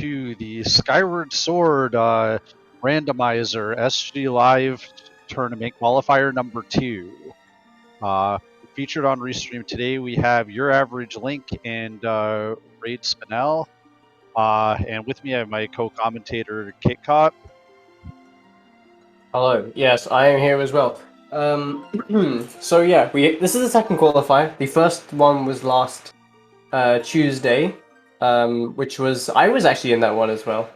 to the Skyward Sword Randomizer SG Live Tournament Qualifier number 2. Featured on Restream today, we have Your Average Link and Raid Spinell. And with me, I have my co-commentator, Kit Cop. Hello. Yes, I am here as well. So yeah, this is the second qualifier. The first one was last Tuesday, which was I was actually in that one as well.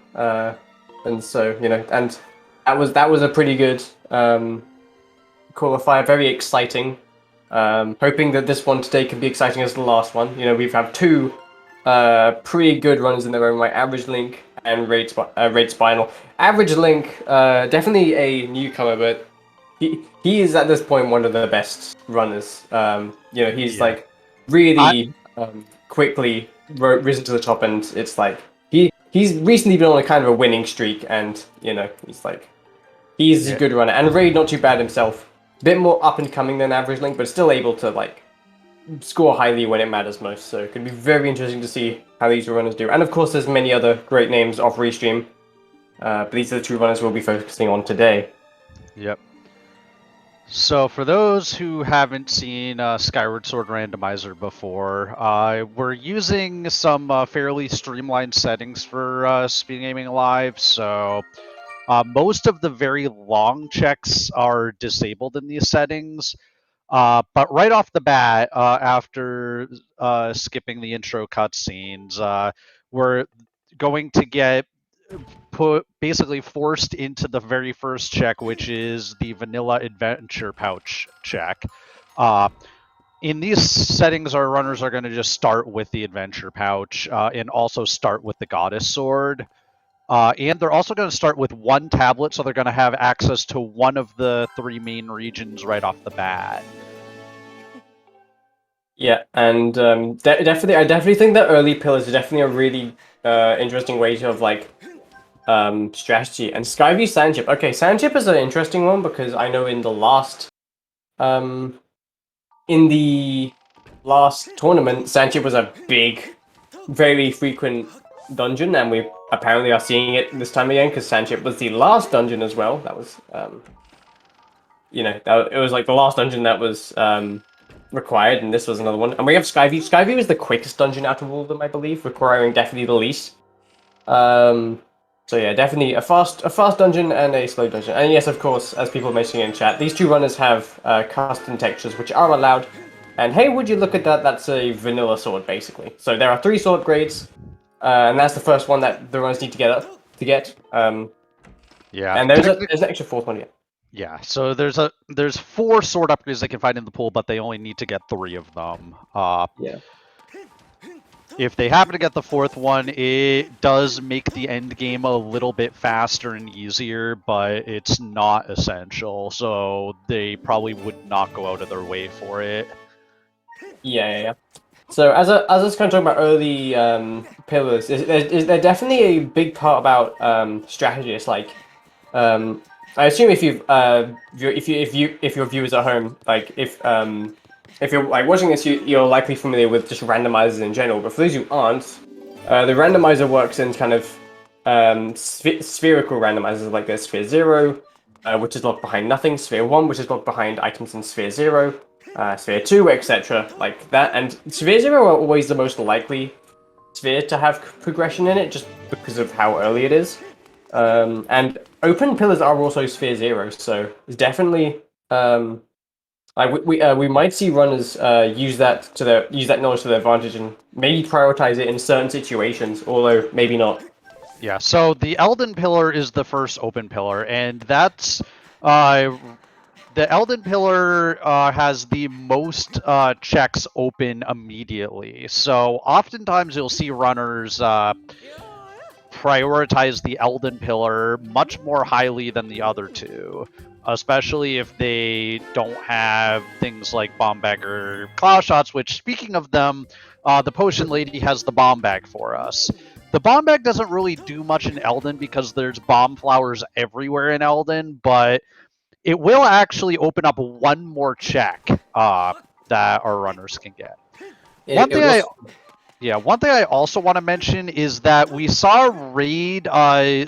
And so and that was a pretty good qualifier, very exciting. Hoping that this one today can be exciting as the last one. We've had two pretty good runners in their own right. Average Link and Raid Spinal. Average Link, definitely a newcomer, but he is at this point one of the best runners. He's like really quickly risen to the top, and it's like he's recently been on a kind of a winning streak, and he's a good runner. And Raid not too bad himself. A bit more up and coming than Average Link, but still able to score highly when it matters most. So it could be very interesting to see how these runners do. And of course, there's many other great names off Restream. But these are the two runners we'll be focusing on today. Yep. So for those who haven't seen Skyward Sword Randomizer before, we're using some fairly streamlined settings for SpeedGaming Live. So most of the very long checks are disabled in these settings. But right off the bat, after skipping the intro cutscenes, we're going to get basically forced into the very first check, which is the vanilla adventure pouch check. In these settings, our runners are going to just start with the adventure pouch and also start with the goddess sword. And they're also going to start with one tablet, so they're going to have access to one of the 3 main regions right off the bat. Yeah, and I definitely think that early pillars are definitely a really interesting way of strategy. And Skyview Sandchip. Okay, Sandchip is an interesting one because I know in the last tournament, Sandchip was a big, very frequent dungeon, and we apparently are seeing it this time again because Sandchip was the last dungeon as well. That was it was like the last dungeon that was required, and this was another one. And we have Skyview. Skyview is the quickest dungeon out of all of them, I believe, requiring definitely the least. So yeah, definitely a fast dungeon and a slow dungeon. And yes, of course, as people are mentioning in chat, these two runners have custom textures which are allowed. And hey, would you look at that? That's a vanilla sword, basically. So there are 3 sword upgrades, and that's the first one that the runners need to get. Yeah, and there's an extra 4th one yet. Yeah, so there's 4 sword upgrades they can find in the pool, but they only need to get 3 of them. Yeah. If they happen to get the 4th one, it does make the end game a little bit faster and easier, but it's not essential, so they probably would not go out of their way for it. Yeah. So as I was kind of talking about early pillars, they're definitely a big part about strategy. It's like I assume if your viewers at home, if you're watching this, you're likely familiar with just randomizers in general. But for those who aren't, the randomizer works in kind of spherical randomizers, like there's Sphere 0, which is locked behind nothing, Sphere 1, which is locked behind items in Sphere 0, Sphere 2, etc. like that. And Sphere 0 are always the most likely sphere to have progression in it, just because of how early it is. And open pillars are also Sphere 0, so it's definitely we might see runners use that knowledge to their advantage and maybe prioritize it in certain situations, although maybe not. Yeah, so the Elden Pillar is the first open pillar, and that's the Elden Pillar has the most checks open immediately. So oftentimes you'll see runners prioritize the Elden Pillar much more highly than the other 2, especially if they don't have things like Bomb Bag or Claw Shots, which, speaking of them, the Potion Lady has the Bomb Bag for us. The Bomb Bag doesn't really do much in Elden because there's bomb flowers everywhere in Elden, but it will actually open up one more check that our runners can get. Yeah, one thing I also want to mention is that we saw Raid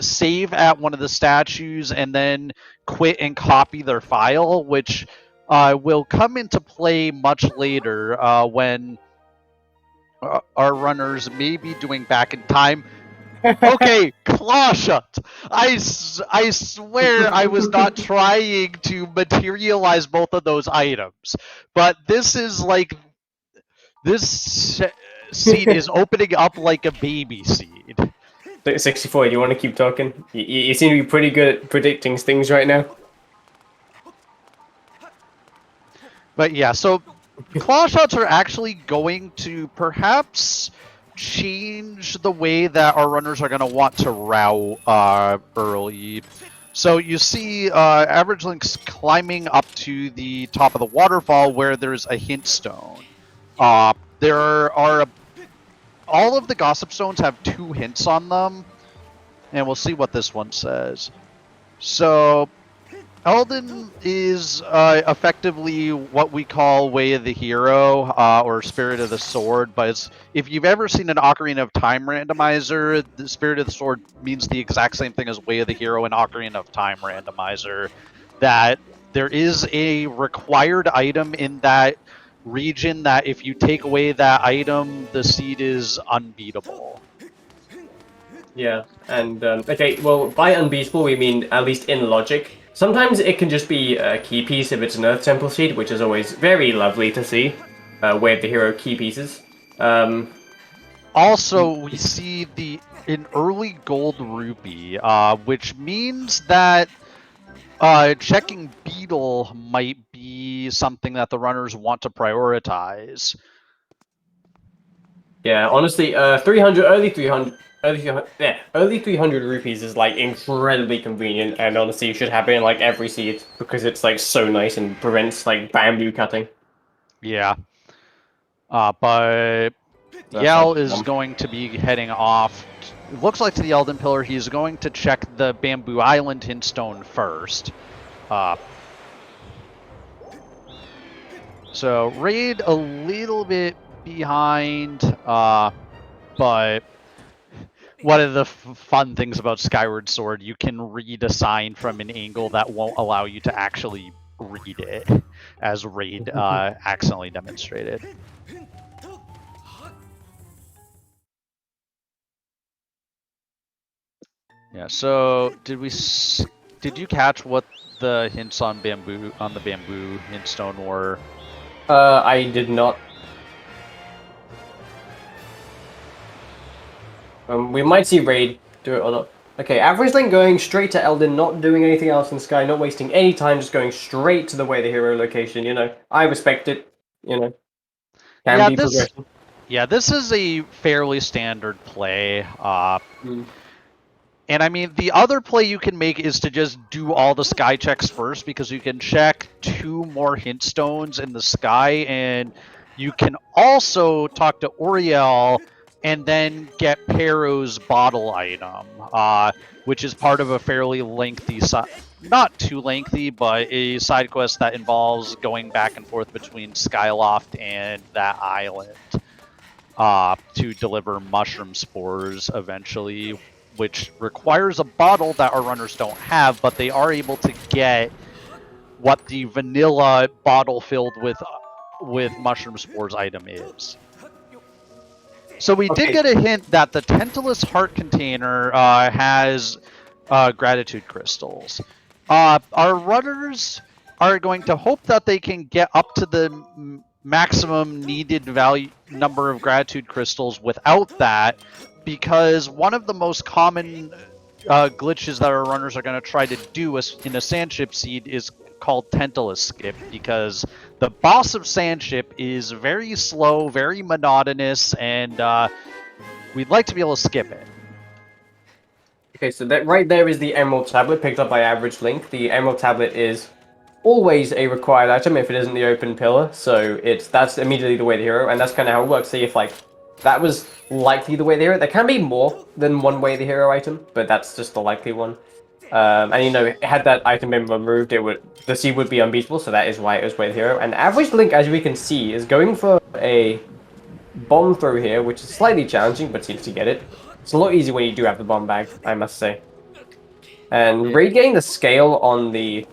save at one of the statues and then quit and copy their file, which will come into play much later when our runners may be doing back in time. Okay, claw shut. I swear I was not trying to materialize both of those items, but this is like this seed is opening up like a baby seed. 64, do you want to keep talking? You seem to be pretty good at predicting things right now. But yeah, so claw shots are actually going to perhaps change the way that our runners are going to want to route early. So you see Average Link's climbing up to the top of the waterfall where there's a hint stone. There are all of the gossip stones have 2 hints on them, and we'll see what this one says. So Elden is effectively what we call Way of the Hero or Spirit of the Sword, but if you've ever seen an Ocarina of Time randomizer, the Spirit of the Sword means the exact same thing as Way of the Hero and Ocarina of Time randomizer, that there is a required item in that region that if you take away that item, the seed is unbeatable. Yeah, and okay, well, by unbeatable we mean at least in logic. Sometimes it can just be a key piece if it's an Earth Temple seed, which is always very lovely to see. Way of the Hero key pieces. Also, we see an early gold rupee, which means that checking beetle might be something that the runners want to prioritize. Yeah, honestly, 300, early 300 rupees is like incredibly convenient, and honestly, you should have it in like every seed because it's like so nice and prevents like bamboo cutting. Yeah. But That's like Yell is going to be heading off. It looks like to the Elden Pillar. He's going to check the Bamboo Island hintstone first. So Raid a little bit behind, but one of the fun things about Skyward Sword, you can read a sign from an angle that won't allow you to actually read it, as Raid accidentally demonstrated. Yeah. So did you catch what the hints on the bamboo hintstone were? I did not. We might see Raid do it or not. Okay, Average Link going straight to Elden, not doing anything else in Sky, not wasting any time, just going straight to the Way of the Hero location, you know. I respect it, you know. Can be progression. Yeah, this is a fairly standard play. And I mean, the other play you can make is to just do all the sky checks first, because you can check 2 more hint stones in the sky, and you can also talk to Oriel and then get Pero's bottle item, which is part of a fairly lengthy, not too lengthy, but a side quest that involves going back and forth between Skyloft and that island to deliver mushroom spores eventually, which requires a bottle that our runners don't have, but they are able to get what the vanilla bottle filled with mushroom spores item is. So we did get a hint that the Tantalus heart container has gratitude crystals. Our runners are going to hope that they can get up to the maximum needed number of gratitude crystals without that, because one of the most common glitches that our runners are going to try to do in a Sandship seed is called Tantalus Skip, because the boss of Sandship is very slow, very monotonous, and we'd like to be able to skip it. Okay, so that right there is the Emerald Tablet picked up by Average Link. The Emerald Tablet is always a required item if it isn't the open pillar, so that's immediately the Way of the Hero, and that's kind of how it works. See if like that was likely the Way of the Hero. There can be more than one Way of the Hero item, but that's just the likely one. And you know, had that item been removed, the seed would be unbeatable, so that is why it was Way of the Hero. And Average Link, as we can see, is going for a bomb throw here, which is slightly challenging, but seems to get it. It's a lot easier when you do have the bomb bag, I must say. And Raid getting the scale on the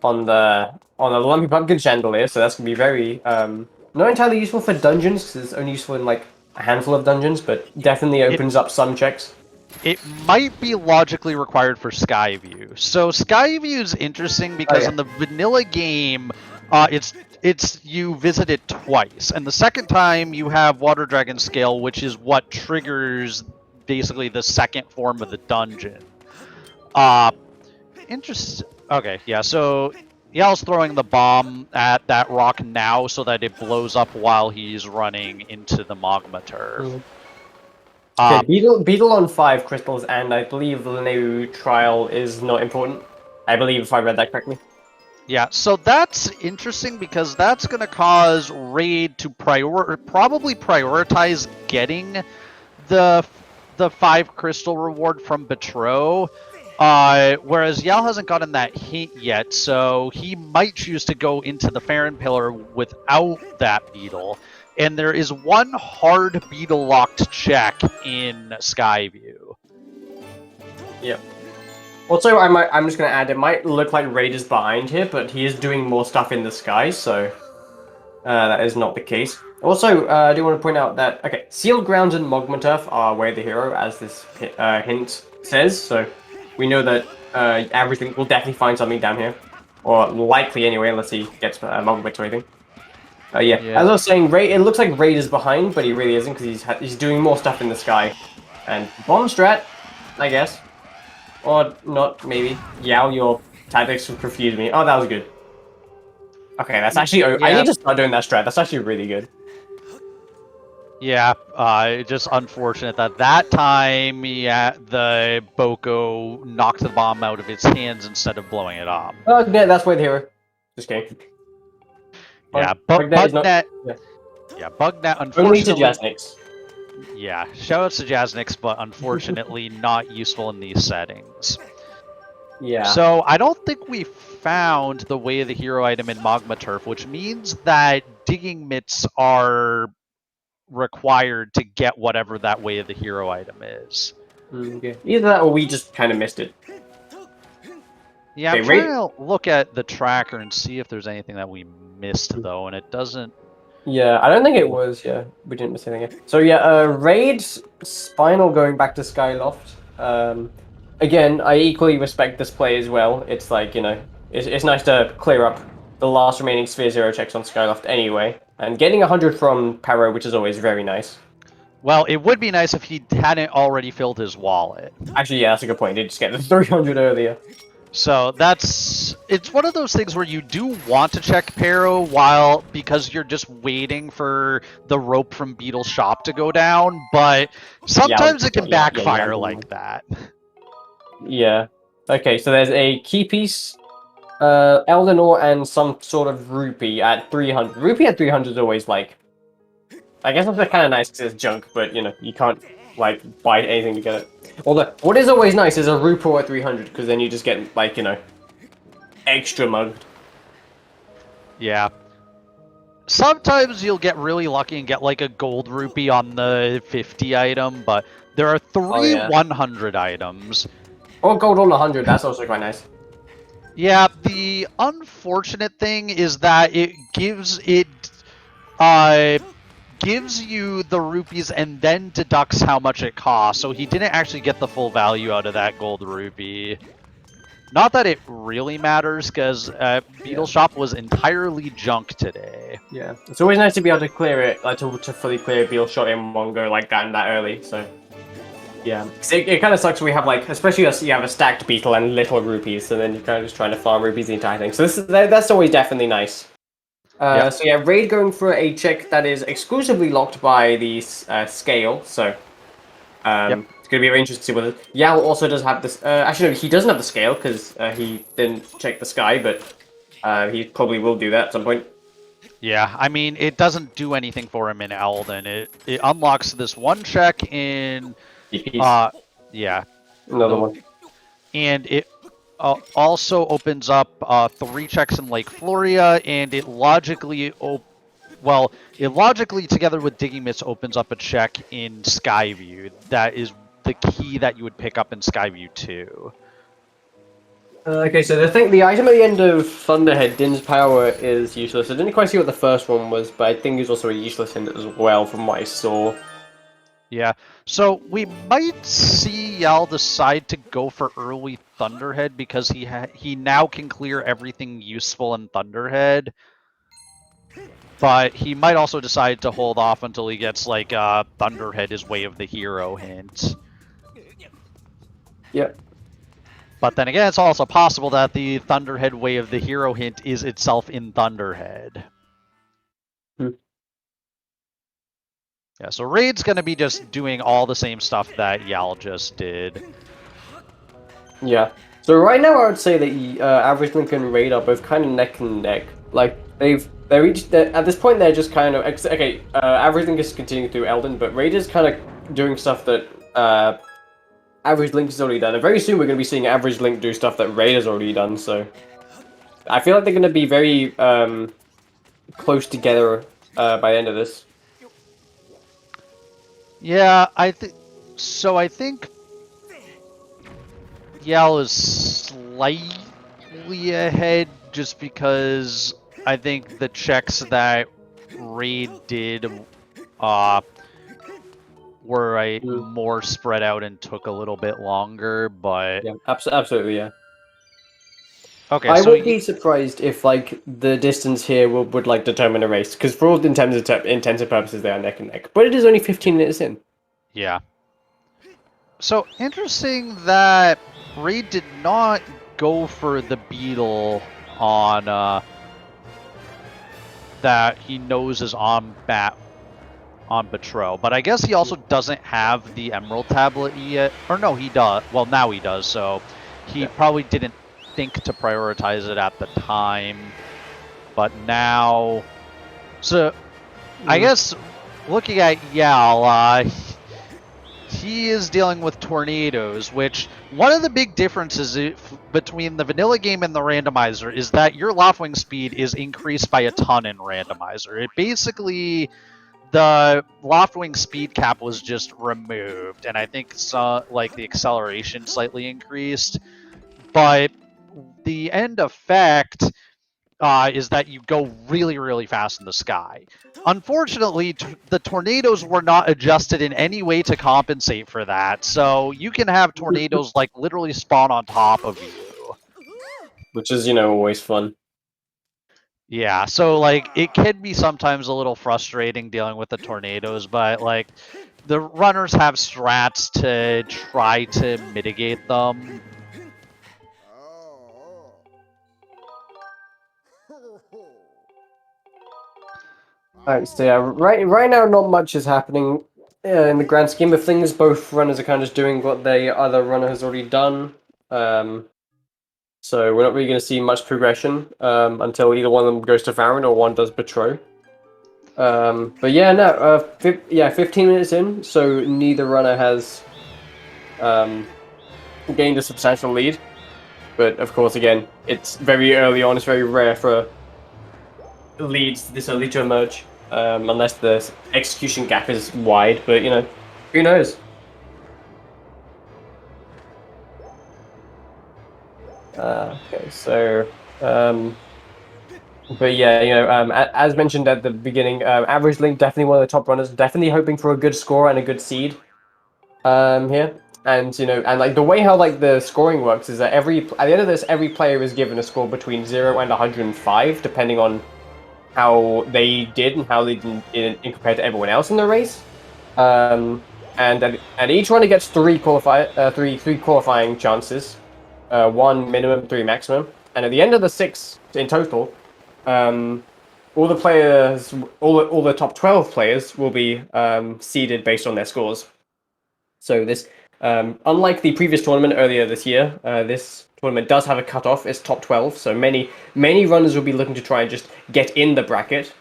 Lumpy Pumpkin Chandelier, so that's gonna be very not entirely useful for dungeons, because it's only useful in like a handful of dungeons, but definitely opens up some checks. It might be logically required for Skyview. So Skyview is interesting because in the vanilla game, it's you visit it twice, and the second time you have Water Dragon Scale, which is what triggers basically the second form of the dungeon. Okay, yeah. So Yal's throwing the bomb at that rock now so that it blows up while he's running into the magma turf. Okay, Beetle on 5 crystals, and I believe the Lineu trial is not important. I believe if I read that correctly. Yeah, so that's interesting because that's going to cause Raid to probably prioritize getting the 5 crystal reward from Betrow, whereas Yal hasn't gotten that hint yet, so he might choose to go into the Farron Pillar without that beetle. And there is one hard beetle locked check in Skyview. Yep. Also, I'm just going to add, it might look like Raid is behind here, but he is doing more stuff in the sky, so that is not the case. Also, I do want to point out that, okay, Sealed Grounds and Mogma Turf are Way of the Hero, as this hint says, so we know that everything will definitely find something down here. Or likely anyway, unless he gets Mogma or anything. Yeah, as I was saying, Raid, it looks like Raid is behind, but he really isn't, because he's doing more stuff in the sky. And Bomb Strat, I guess. Or not, maybe. Yao, your tactics confused me. Oh, that was good. Okay, that's actually... I need to start doing that strat. That's actually really good. Yeah, just unfortunate that time, the Boko knocked the bomb out of its hands instead of blowing it up. Oh, yeah, that's Way the Hero. Just kidding. Yeah, Bugnet... Yeah, Bugnet, unfortunately... Only to Jasnix. Yeah, shoutouts to Jasnix, but unfortunately not useful in these settings. Yeah. So I don't think we found the Way of the Hero item in Magma Turf, which means that digging mitts are required to get whatever that Way of the Hero item is. Okay. Either that or we just kind of missed it. Yeah, I'm trying to look at the tracker and see if there's anything that we missed, though, and it doesn't... Yeah, I don't think it was, yeah. We didn't miss anything. So yeah, Raid, Spinal going back to Skyloft. Again, I equally respect this play as well. It's like, you know, it's nice to clear up the last remaining Sphere 0 checks on Skyloft anyway. And getting 100 from Paro, which is always very nice. Well, it would be nice if he hadn't already filled his wallet. Actually, yeah, that's a good point. He did just get the 300 earlier. So it's one of those things where you do want to check Paro because you're just waiting for the rope from Beetle's shop to go down, but sometimes it can backfire like that. Yeah. Okay, so there's a key piece, Elden Ore, and some sort of rupee at 300. Rupee at 300 is always like... I guess that's kind of nice because it's junk, but, you know, you can't, like, buy anything to get it. Although, what is always nice is a rupee at 300, because then you just get, like, you know, extra mugged. Yeah. Sometimes you'll get really lucky and get, like, a gold rupee on the 50 item, but there are 100 items. Or gold on 100, that's also quite nice. Yeah, the unfortunate thing is that it gives you the rupees and then deducts how much it costs, so he didn't actually get the full value out of that gold rupee. Not that it really matters, because Beetle Shop was entirely junk today. Yeah, it's always nice to be able to clear it, like to fully clear Beetle Shop in one go like that and that early, so... Yeah, it kind of sucks when we have, like, especially as you have a stacked Beetle and little rupees, and then you're kind of just trying to farm rupees the entire thing. So that's always definitely nice. So yeah, Raid going for a check that is exclusively locked by the scale, so it's going to be very interesting to see whether... Yao also does have this... actually, no, he doesn't have the scale, because he didn't check the sky, but he probably will do that at some point. Yeah, I mean, it doesn't do anything for him in Elden. It unlocks this one check in... yeah. Another one. And it also opens up 3 checks in Lake Floria, and it logically well, it logically, together with Digimus, opens up a check in Skyview. That is the key that you would pick up in Skyview 2. Okay, so the item at the end of Thunderhead, Din's Power, is useless. I didn't quite see what the first one was, but I think it's also a useless hint as well, from what I saw. Yeah, so we might see Yal decide to go for early Thunderhead because he now can clear everything useful in Thunderhead. But he might also decide to hold off until he gets like Thunderhead is Way of the Hero hint. Yep. But then again, it's also possible that the Thunderhead Way of the Hero hint is itself in Thunderhead. Yeah, so Raid's going to be just doing all the same stuff that Yal just did. Yeah. So right now, I would say that Average Link and Raid are both kind of neck and neck. Like they're each at this point they're just kind of okay. Average Link is continuing through Elden, but Raid is kind of doing stuff that Average Link has already done. And very soon we're going to be seeing Average Link do stuff that Raid has already done. So I feel like they're going to be very close together by the end of this. Yeah, I think so. I think Yal is slightly ahead just because I think the checks that Raid did were more spread out and took a little bit longer, but yeah, absolutely, yeah. Okay, I so would be surprised if like the distance here would like determine a race, because for all intents and purposes they are neck and neck. But it is only 15 minutes in. Yeah. So interesting that Raid did not go for the beetle on that he knows is on Betrow, but I guess he also doesn't have the Emerald Tablet yet. Or no, he does. Well, now he does, so he probably didn't think to prioritize it at the time. But now... So, I guess, looking at Yal, he is dealing with tornadoes, which one of the big differences between the vanilla game and the randomizer is that your Loftwing speed is increased by a ton in randomizer. It basically... The Loftwing speed cap was just removed, and I think like the acceleration slightly increased. But the end effect is that you go really, really fast in the sky. Unfortunately, the tornadoes were not adjusted in any way to compensate for that, so you can have tornadoes like literally spawn on top of you. Which is, you know, always fun. Yeah, so like it can be sometimes a little frustrating dealing with the tornadoes, but like the runners have strats to try to mitigate them. Alright, so yeah, right now not much is happening in the grand scheme of things. Both runners are kind of just doing what the other runner has already done. So we're not really going to see much progression until either one of them goes to Farron or one does Betrow. But yeah, no, 15 minutes in, so neither runner has gained a substantial lead. But of course, again, it's very early on. It's very rare for leads this early to emerge, unless the execution gap is wide. But you know, who knows? Okay, so, but yeah, you know, as mentioned at the beginning, Average Link definitely one of the top runners, definitely hoping for a good score and a good seed, here. And, you know, and like the way how like the scoring works is that at the end of this, every player is given a score between 0 and 105, depending on how they did and how they did in compared to everyone else in the race. And each runner gets three qualifying chances. 1 minimum, 3 maximum, and at the end of the 6 in total, all the players, all the top 12 players will be seeded based on their scores. So this, unlike the previous tournament earlier this year, this tournament does have a cutoff. It's top 12, so many runners will be looking to try and just get in the bracket.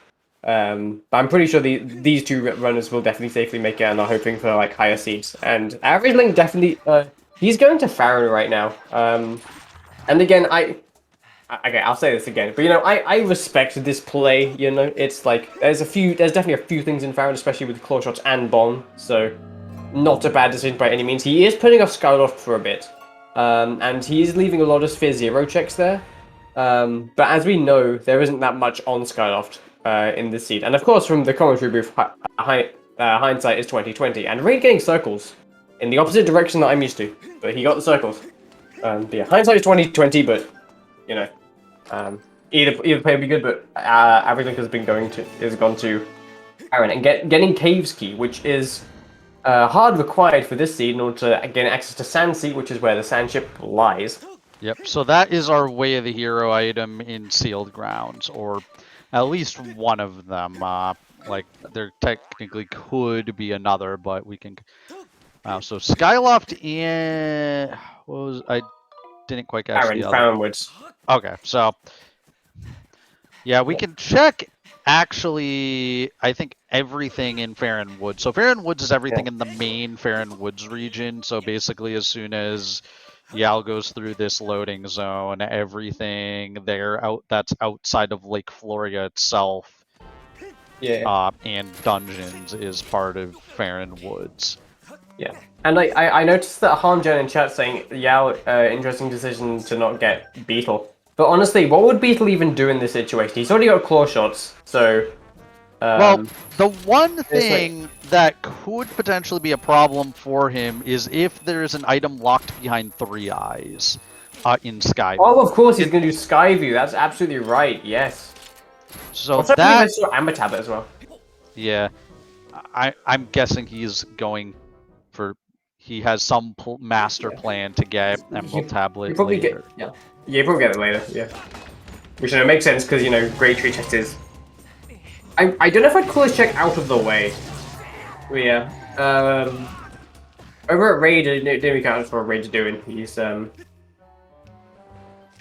But I'm pretty sure these two runners will definitely safely make it and are hoping for like higher seeds. And Average Link definitely. He's going to Farron right now. And again, Okay, I'll say this again, but you know, I respect this play. You know, it's like there's definitely a few things in Farron, especially with claw shots and bomb. So, not a bad decision by any means. He is putting off Skyloft for a bit, and he is leaving a lot of Sphere Zero checks there. But as we know, there isn't that much on Skyloft in this seed, and of course, from the commentary booth, hindsight is 2020, and Raid getting circles in the opposite direction that I'm used to, but he got the circles. But yeah, hindsight is 2020, but you know, either play would be good, but Average has gone to Aaron, and getting Caves Key, which is hard required for this seed in order to gain access to Sand Sea, which is where the Sand Ship lies. Yep, so that is our Way of the Hero item in Sealed Grounds, or at least one of them. Like, there technically could be another, but we can... Wow, so Skyloft and... What was... I didn't quite catch Aaron, the other... Farronwoods. Okay, so... Yeah, we can check, actually, I think everything in Farron Woods. So Farron Woods is everything in the main Farron Woods region, so basically as soon as Yal goes through this loading zone, everything there that's outside of Lake Floria itself, and dungeons is part of Farron Woods. Yeah, and I noticed that Harmgen in chat saying Yal, interesting decision to not get Beetle. But honestly, what would Beetle even do in this situation? He's already got claw shots, so. Well, the one thing that could potentially be a problem for him is if there's an item locked behind 3 eyes in Skyview. Oh, of course, he's going to do Skyview. That's absolutely right, yes. So what's that... Amber Tablet as well. Yeah. I'm guessing he's going for... He has some master plan to get Emerald Tablet later. Yeah, you probably get it later, yeah. Which, you know, makes sense, because, you know, Great Tree Chest is... I don't know if I'd call this check out of the way. But yeah. Over at Raid, didn't we count for what Raid's doing? He's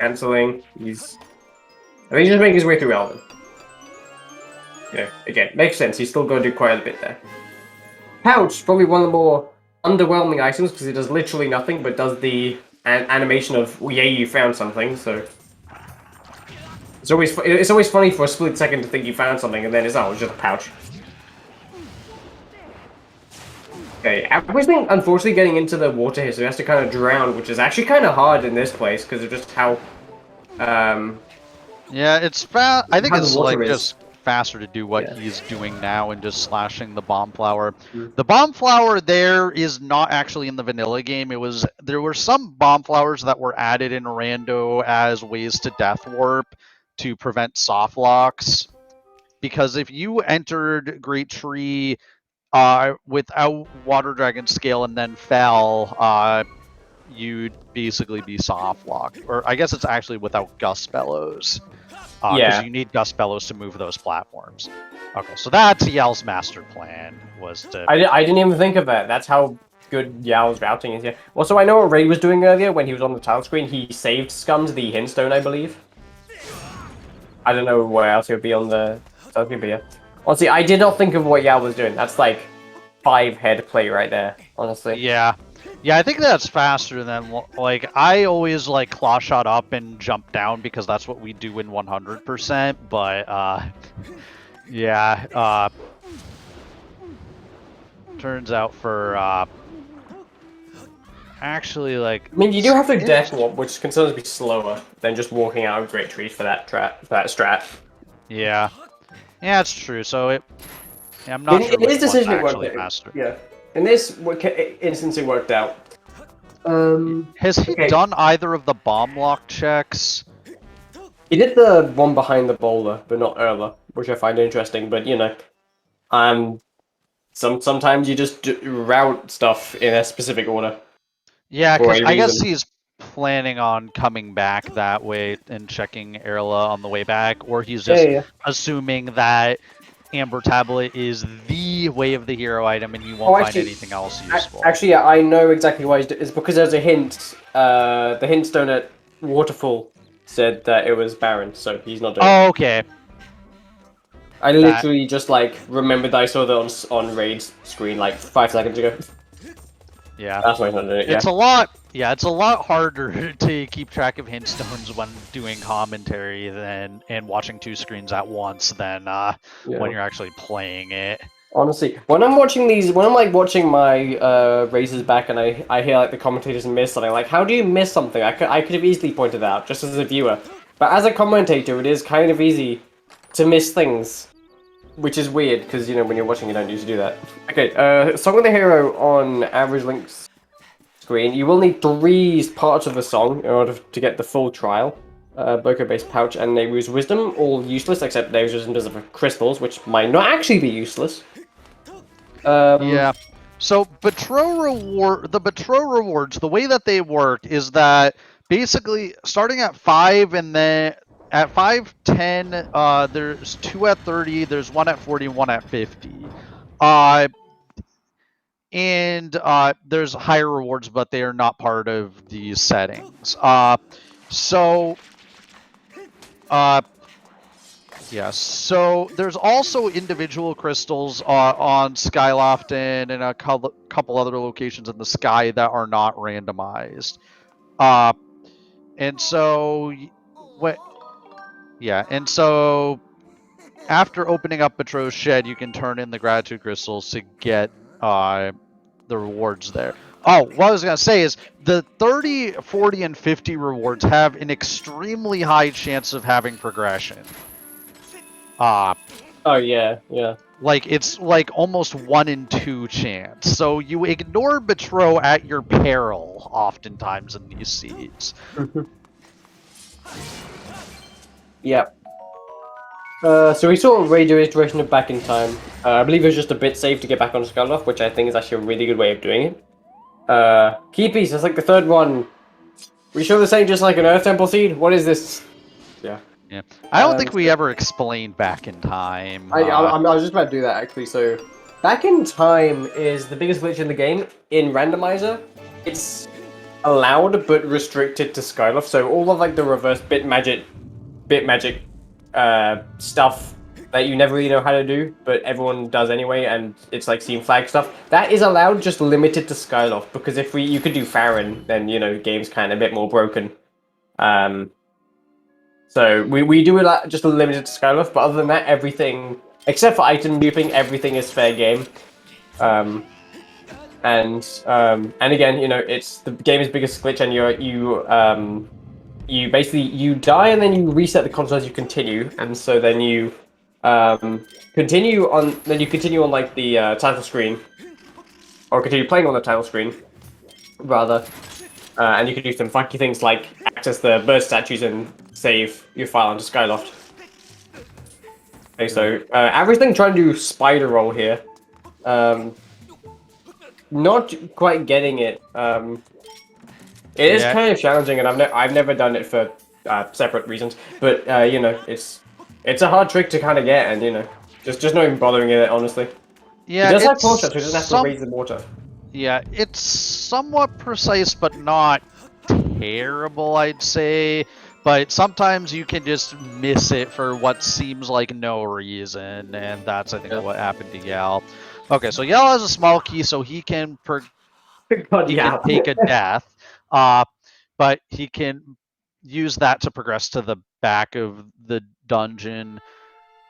cancelling. I think he's just making his way through Elden. Yeah, again, makes sense. He's still going to do quite a bit there. Pouch, probably one of the more underwhelming items because it does literally nothing but does the animation of, well, yay, you found something, so... It's always funny for a split second to think you found something and then it's just a pouch. Okay, Average been unfortunately getting into the water here, so he has to kind of drown, which is actually kind of hard in this place because of just how... Yeah, it's fast. I think it's like just faster to do what he's doing now and just slashing the bomb flower. The bomb flower there is not actually in the vanilla game. There were some bomb flowers that were added in Rando as ways to death warp to prevent soft locks, because if you entered Great Tree without Water Dragon Scale and then fell, you'd basically be soft locked. Or I guess it's actually without Gust Bellows. Because you need Gust Bellows to move those platforms. Okay, so that's Yal's master plan, was to... I didn't even think of that. That's how good Yal's routing is here. Also, I know what Ray was doing earlier when he was on the title screen. He saved Scums the Hintstone, I believe. I don't know where else he would be on the title screen, but yeah. Honestly, I did not think of what Yal was doing. That's like 5-head play right there, honestly. Yeah. Yeah, I think that's faster than, like, I always, like, claw shot up and jump down because that's what we do in 100%, but, yeah, turns out for, actually, like... I mean, you do have to death warp, which can sometimes be slower than just walking out of Great Trees for that strat. Yeah. Yeah, it's true, so yeah, I'm not sure which one's actually faster. Yeah. In this instance, it worked out. Has he done either of the bomb lock checks? He did the one behind the boulder, but not earlier, which I find interesting. But you know, sometimes you just route stuff in a specific order. Yeah, because I guess he's planning on coming back that way and checking Erla on the way back, or he's just assuming that Amber Tablet is the Way of the Hero item and you won't find anything else useful. Actually, yeah, I know exactly why it's because there's a hint. The Hintstone at Waterfall said that it was Baron, so he's not doing it. Oh, okay. I literally just, like, remembered I saw that on Raid's screen, like, 5 seconds ago. Yeah. That's why he's not doing it. Yeah. It's a lot harder to keep track of hint stones when doing commentary and watching two screens at once than when you're actually playing it. Honestly, when I'm watching these, when I'm like watching my races back, and I hear like the commentators miss something, like how do you miss something? I could have easily pointed out just as a viewer, but as a commentator, it is kind of easy to miss things, which is weird because you know when you're watching, you don't usually do that. Okay, Song of the Hero on average links screen. You will need 3 parts of the song in order to get the full trial. Boko-based pouch and Nehru's Wisdom, all useless except Nehru's Wisdom does it for crystals, which might not actually be useless. Yeah. So the Betrow rewards, the way that they work is that basically starting at 5 and then at 5, 10, there's 2 at 30, there's 1 at 40, 1 at 50. And there's higher rewards, but they are not part of these settings. Yeah, so there's also individual crystals on Skylofton and a couple other locations in the sky that are not randomized. And so after opening up Betrothed Shed, you can turn in the gratitude crystals to get the rewards there. Oh, what I was going to say is the 30, 40, and 50 rewards have an extremely high chance of having progression. Oh yeah. Like it's like almost 1 in 2 chance. So you ignore Betrow at your peril oftentimes in these seeds. Yep. So we saw a radio iteration of Back in Time. I believe it was just a bit safe to get back on Skyloft, which I think is actually a really good way of doing it. Key piece, that's like the 3rd one. We show the same just like an Earth Temple seed? What is this? Yeah. Yeah. I don't think we ever explained Back in Time. I was just about to do that actually. So, Back in Time is the biggest glitch in the game. In Randomizer, it's allowed but restricted to Skyloft. So all of like the reverse bit magic stuff that you never really know how to do, but everyone does anyway, and it's like scene flag stuff. That is allowed, just limited to Skyloft, because if you could do Farron, then you know the game's kind of a bit more broken. So we do it just limited to Skyloft, but other than that, everything except for item duping, everything is fair game. And again, you know, it's the game's biggest glitch, and you basically die and then you reset the console as you continue, and so then you continue on like the title screen, or continue playing on the title screen rather, and you can do some funky things like access the bird statues and save your file onto Skyloft. Okay, so average thing trying to do spider roll here. Not quite getting it. It is kind of challenging, and I've never done it for separate reasons. But you know, it's a hard trick to kind of get, and you know, just not even bothering it, honestly. Yeah, it does have water, so it doesn't have to raise the water. Yeah, it's somewhat precise, but not terrible, I'd say. But sometimes you can just miss it for what seems like no reason, and that's, I think, what happened to Yal. Okay, so Yal has a small key, so he can take a death, but he can use that to progress to the back of the dungeon.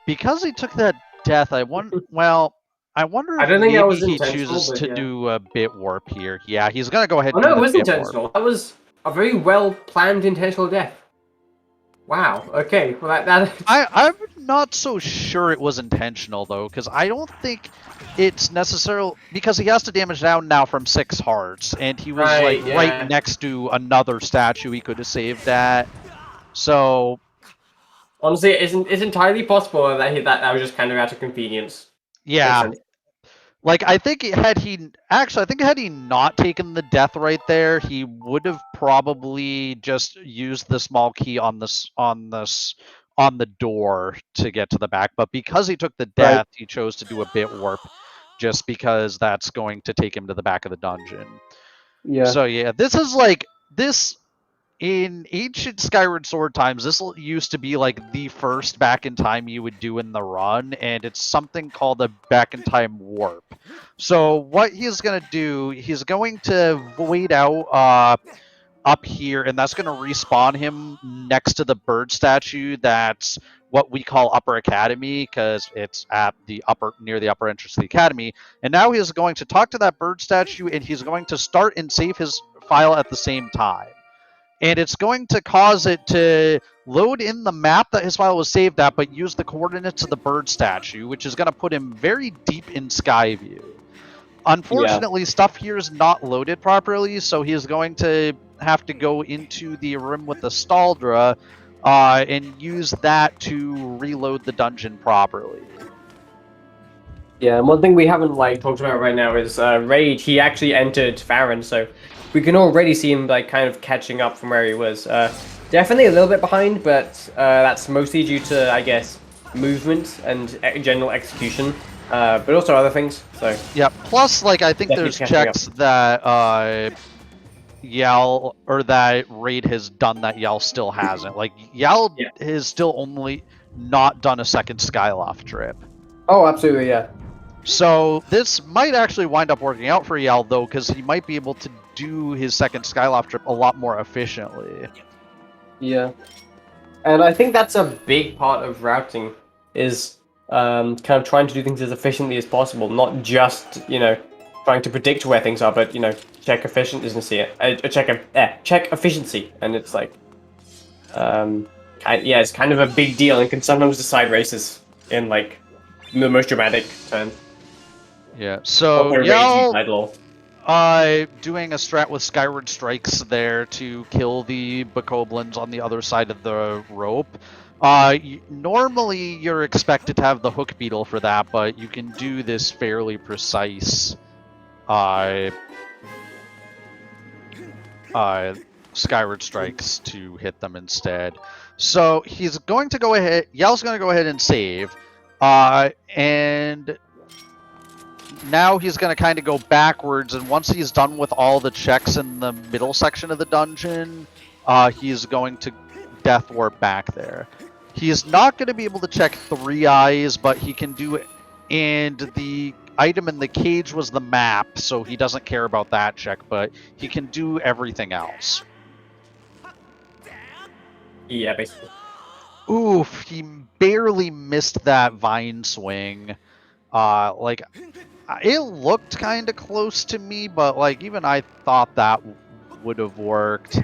Because he took that death, I wonder if maybe he chooses to do a bit warp here. Yeah, he's gonna go ahead and do the bit warp. No, it was intentional. That was a very well planned intentional death. Wow. Okay. Well, I'm not so sure it was intentional though, because I don't think it's necessarily because he has to damage down now from 6 hearts, and he was right next to another statue he could have saved that. So honestly, it's entirely possible that was just kind of out of convenience. Yeah. Like, I think had he not taken the death right there, he would have probably just used the small key on the door to get to the back. But because he took the death, he chose to do a bit warp, just because that's going to take him to the back of the dungeon. Yeah. So yeah, this is like this. in ancient Skyward Sword times, this used to be like the first back in time you would do in the run, and it's something called a back in time warp. So what he's gonna do, he's going to void out up here, and that's gonna respawn him next to the bird statue. That's what we call Upper Academy because it's at the upper near the upper entrance to the academy. And now he's going to talk to that bird statue, and he's going to start and save his file at the same time, and it's going to cause it to load in the map that his file was saved at, but use the coordinates of the bird statue, which is going to put him very deep in Skyview. Unfortunately, stuff here is not loaded properly, so he is going to have to go into the room with the Staldra and use that to reload the dungeon properly. Yeah, and one thing we haven't talked about right now is Raid. He actually entered Farron, so we can already see him kind of catching up from where he was. Definitely a little bit behind, but that's mostly due to, I guess, movement and general execution, but also other things. So yeah, plus I think there's checks that Yal or that Raid has done that Yal still hasn't. Yal has still only not done a second Skyloft trip. Oh, absolutely, yeah. So this might actually wind up working out for Yal, though, because he might be able to do his second Skyloft trip a lot more efficiently. Yeah. And I think that's a big part of routing, is kind of trying to do things as efficiently as possible, not just, trying to predict where things are, but, check efficiency. Check efficiency. And it's it's kind of a big deal and can sometimes decide races in, the most dramatic turn. Yeah, so Yal doing a strat with Skyward Strikes there to kill the Bokoblins on the other side of the rope. Normally you're expected to have the Hook Beetle for that, but you can do this fairly precise Skyward Strikes to hit them instead. So he's going to go ahead, Yal's going to go ahead and save, and now he's going to kind of go backwards, and once he's done with all the checks in the middle section of the dungeon, he's going to Death Warp back there. He's not going to be able to check 3 eyes, but he can do it, and the item in the cage was the map, so he doesn't care about that check, but he can do everything else. Yeah, basically. Oof, he barely missed that vine swing. It looked kind of close to me, but even I thought that would have worked.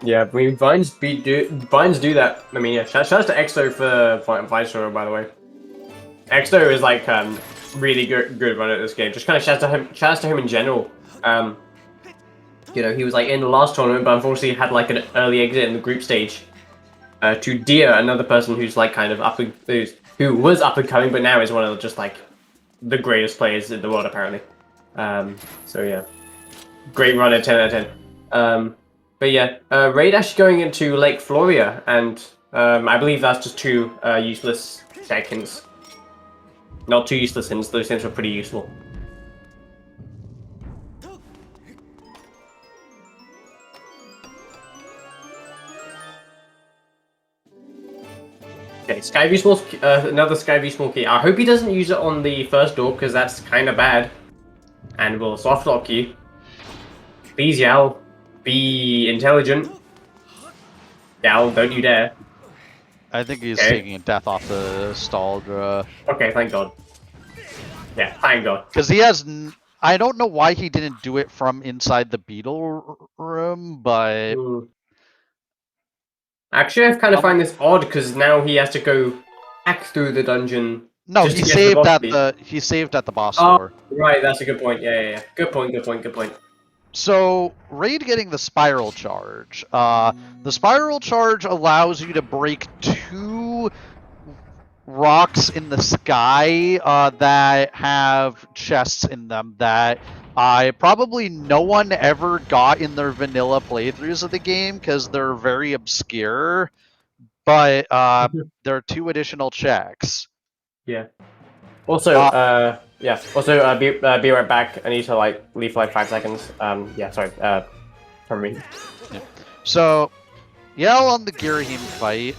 Yeah, I mean, Vines do that. I mean, yeah, shout out to Exo for Viceroy, by the way. Exo is really good runner at this game. Just kind of shout out to him in general. He was in the last tournament, but unfortunately had an early exit in the group stage. To Dia, another person who's kind of who was up and coming, but now is one of just the greatest players in the world apparently. So yeah, great runner, 10 out of 10. But yeah, Raid actually going into Lake Floria, and I believe that's just 2 useless check hints. Not 2 useless hints; those hints were pretty useful. Okay, Skyview small, another Skyview small key. I hope he doesn't use it on the first door, because that's kind of bad. And we'll soft lock you. Please, Yal, be intelligent. Yal, don't you dare. I think he's taking a death off the Staldra. Okay, thank God. Yeah, thank God. Because he has... I don't know why he didn't do it from inside the beetle room, but... Actually, I kind of find this odd, because now he has to go back through the dungeon. No, he saved at the boss door. Right, that's a good point. Yeah. Good point. So, Raid getting the Spiral Charge. The Spiral Charge allows you to break 2 rocks in the sky that have chests in them that probably no one ever got in their vanilla playthroughs of the game because they're very obscure, but there are 2 additional checks. Yeah. Also, Yeah. Also, be right back. I need to like leave for like 5 seconds. Yeah. Sorry. From me. Yeah. So, Yell on the Girohim Fight.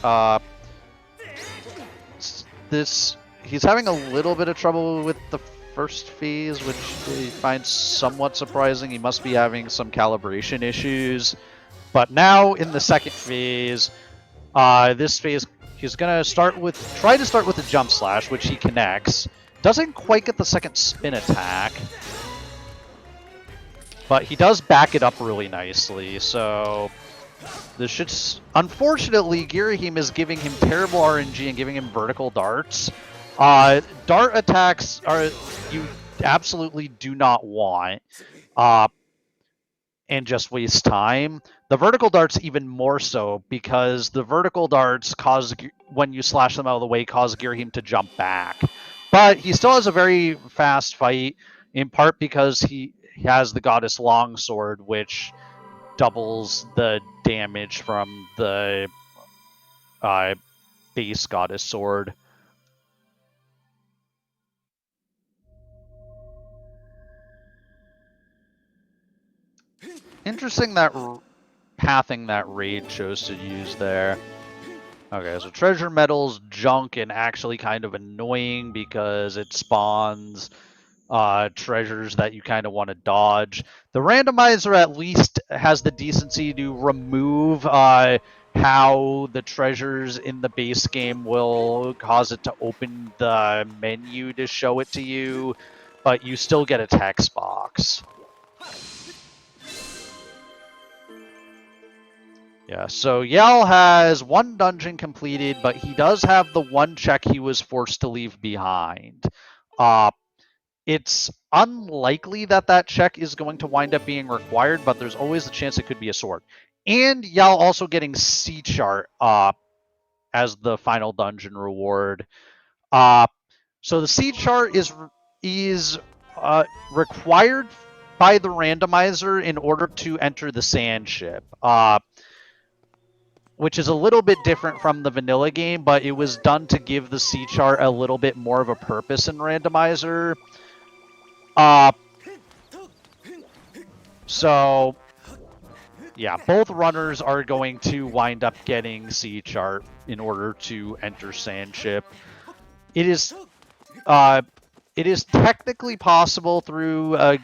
He's having a little bit of trouble with the first phase, which he finds somewhat surprising. He must be having some calibration issues. But now in the second phase, this phase he's gonna try to start with a jump slash, which he connects. Doesn't quite get the second spin attack, but he does back it up really nicely. So this should. Unfortunately, Girohim is giving him terrible RNG and giving him vertical darts. Dart attacks are you absolutely do not want, and just waste time. The vertical darts even more so, because the vertical darts when you slash them out of the way, cause Girohim to jump back. But he still has a very fast fight, in part because he has the Goddess Longsword, which doubles the damage from the base Goddess Sword. Interesting that pathing that Raid chose to use there. Okay, so treasure metal's junk and actually kind of annoying because it spawns treasures that you kind of want to dodge. The randomizer at least has the decency to remove how the treasures in the base game will cause it to open the menu to show it to you, but you still get a text box. Yeah, so Yell has one dungeon completed, but he does have the one check he was forced to leave behind. It's unlikely that check is going to wind up being required, but there's always the chance it could be a sword. And Yell also getting C chart as the final dungeon reward. So the C chart is required by the randomizer in order to enter the sand ship. Which is a little bit different from the vanilla game, but it was done to give the C chart a little bit more of a purpose in Randomizer. So, yeah, both runners are going to wind up getting C chart in order to enter Sand Ship. It is technically possible through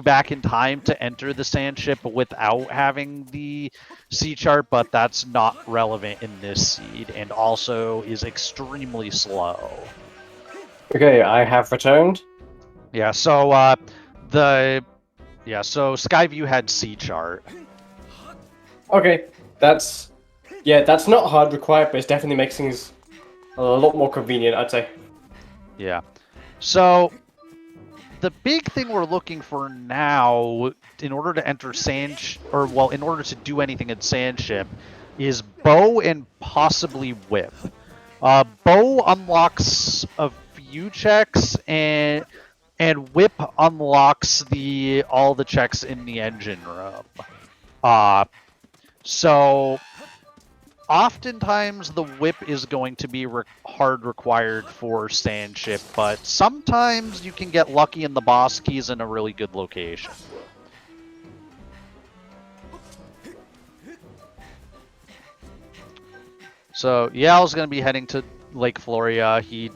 Back in Time to enter the Sand Ship without having the C chart, but that's not relevant in this seed, and also is extremely slow. Okay, I have returned. Yeah, so so Skyview had C chart. Okay, that's not hard required, but it definitely makes things a lot more convenient, I'd say. Yeah. So the big thing we're looking for now, in order to enter in order to do anything in Sand Ship, is Bow and possibly Whip. Bow unlocks a few checks, and Whip unlocks all the checks in the engine room. So oftentimes the Whip is going to be hard required for Sand Ship, but sometimes you can get lucky and the boss key's in a really good location. So Yal's going to be heading to Lake Floria. He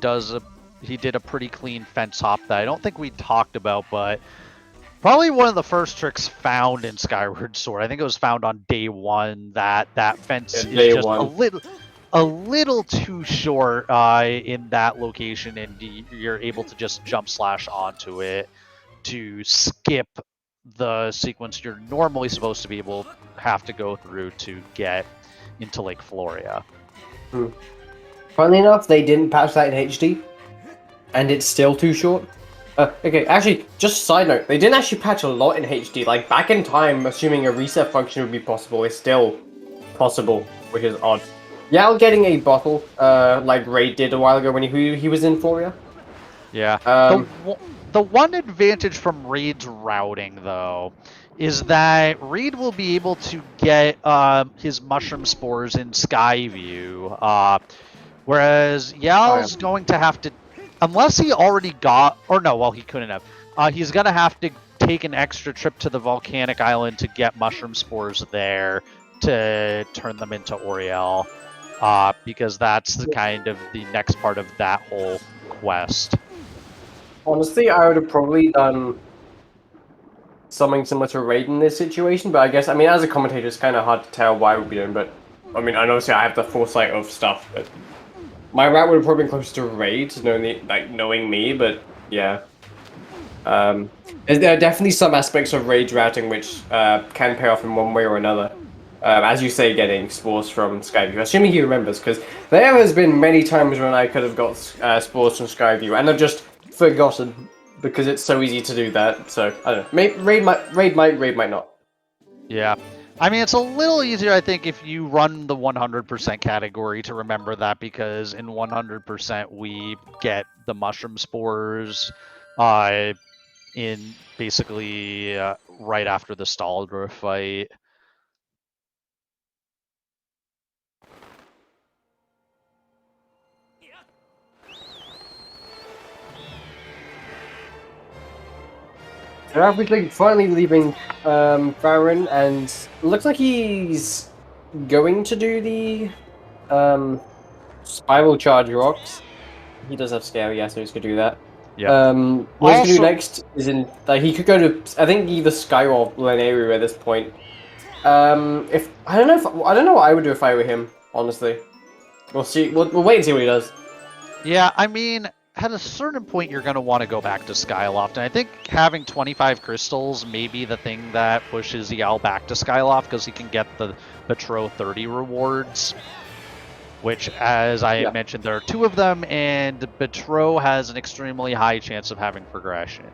did a pretty clean fence hop that I don't think we talked about, but probably one of the first tricks found in Skyward Sword. I think it was found on day one. That fence is just a little too short in that location, and you're able to just jump slash onto it to skip the sequence you're normally supposed to have to go through to get into Lake Floria. Funnily enough, they didn't patch that in HD, and it's still too short. Okay, actually, just a side note, they didn't actually patch a lot in HD. Like, Back in Time, assuming a reset function would be possible, is still possible, which is odd. Yao getting a bottle, like Raid did a while ago when he was in Floria. Yeah. The one advantage from Raid's routing, though, is that Raid will be able to get his mushroom spores in Skyview, whereas Yao's going to have to unless he already got, or no, well, he couldn't have. He's gonna have to take an extra trip to the volcanic island to get mushroom spores there to turn them into Oriel, because that's the kind of the next part of that whole quest. Honestly, I would have probably done something similar to Raid in this situation, but I guess, I mean, as a commentator, it's kind of hard to tell why we'd be doing, but, I mean, and obviously I have the foresight of stuff, but my route would have probably been closer to Raid, knowing me, but, yeah. There are definitely some aspects of Raid routing which can pay off in one way or another. As you say, getting spores from Skyview, assuming he remembers, because there has been many times when I could have got spores from Skyview, and I've just forgotten, because it's so easy to do that, so, I don't know. Raid might not. Yeah. I mean, it's a little easier, I think, if you run the 100% category to remember that, because in 100% we get the mushroom spores in basically right after the Staldra fight. They're obviously finally leaving Farron, and it looks like he's going to do the spiral charge rocks. He does have scale, yeah, so he's gonna do that. Yeah. What he's gonna do Also- next is he could go to, I think, either Skyward or Lanayru at this point. If I don't know what I would do if I were him, honestly. We'll see. We'll wait and see what he does. Yeah, I mean, at a certain point, you're going to want to go back to Skyloft, and I think having 25 crystals may be the thing that pushes Yao back to Skyloft, because he can get the Betro 30 rewards, which, as I mentioned, there are 2 of them, and Betro has an extremely high chance of having progression.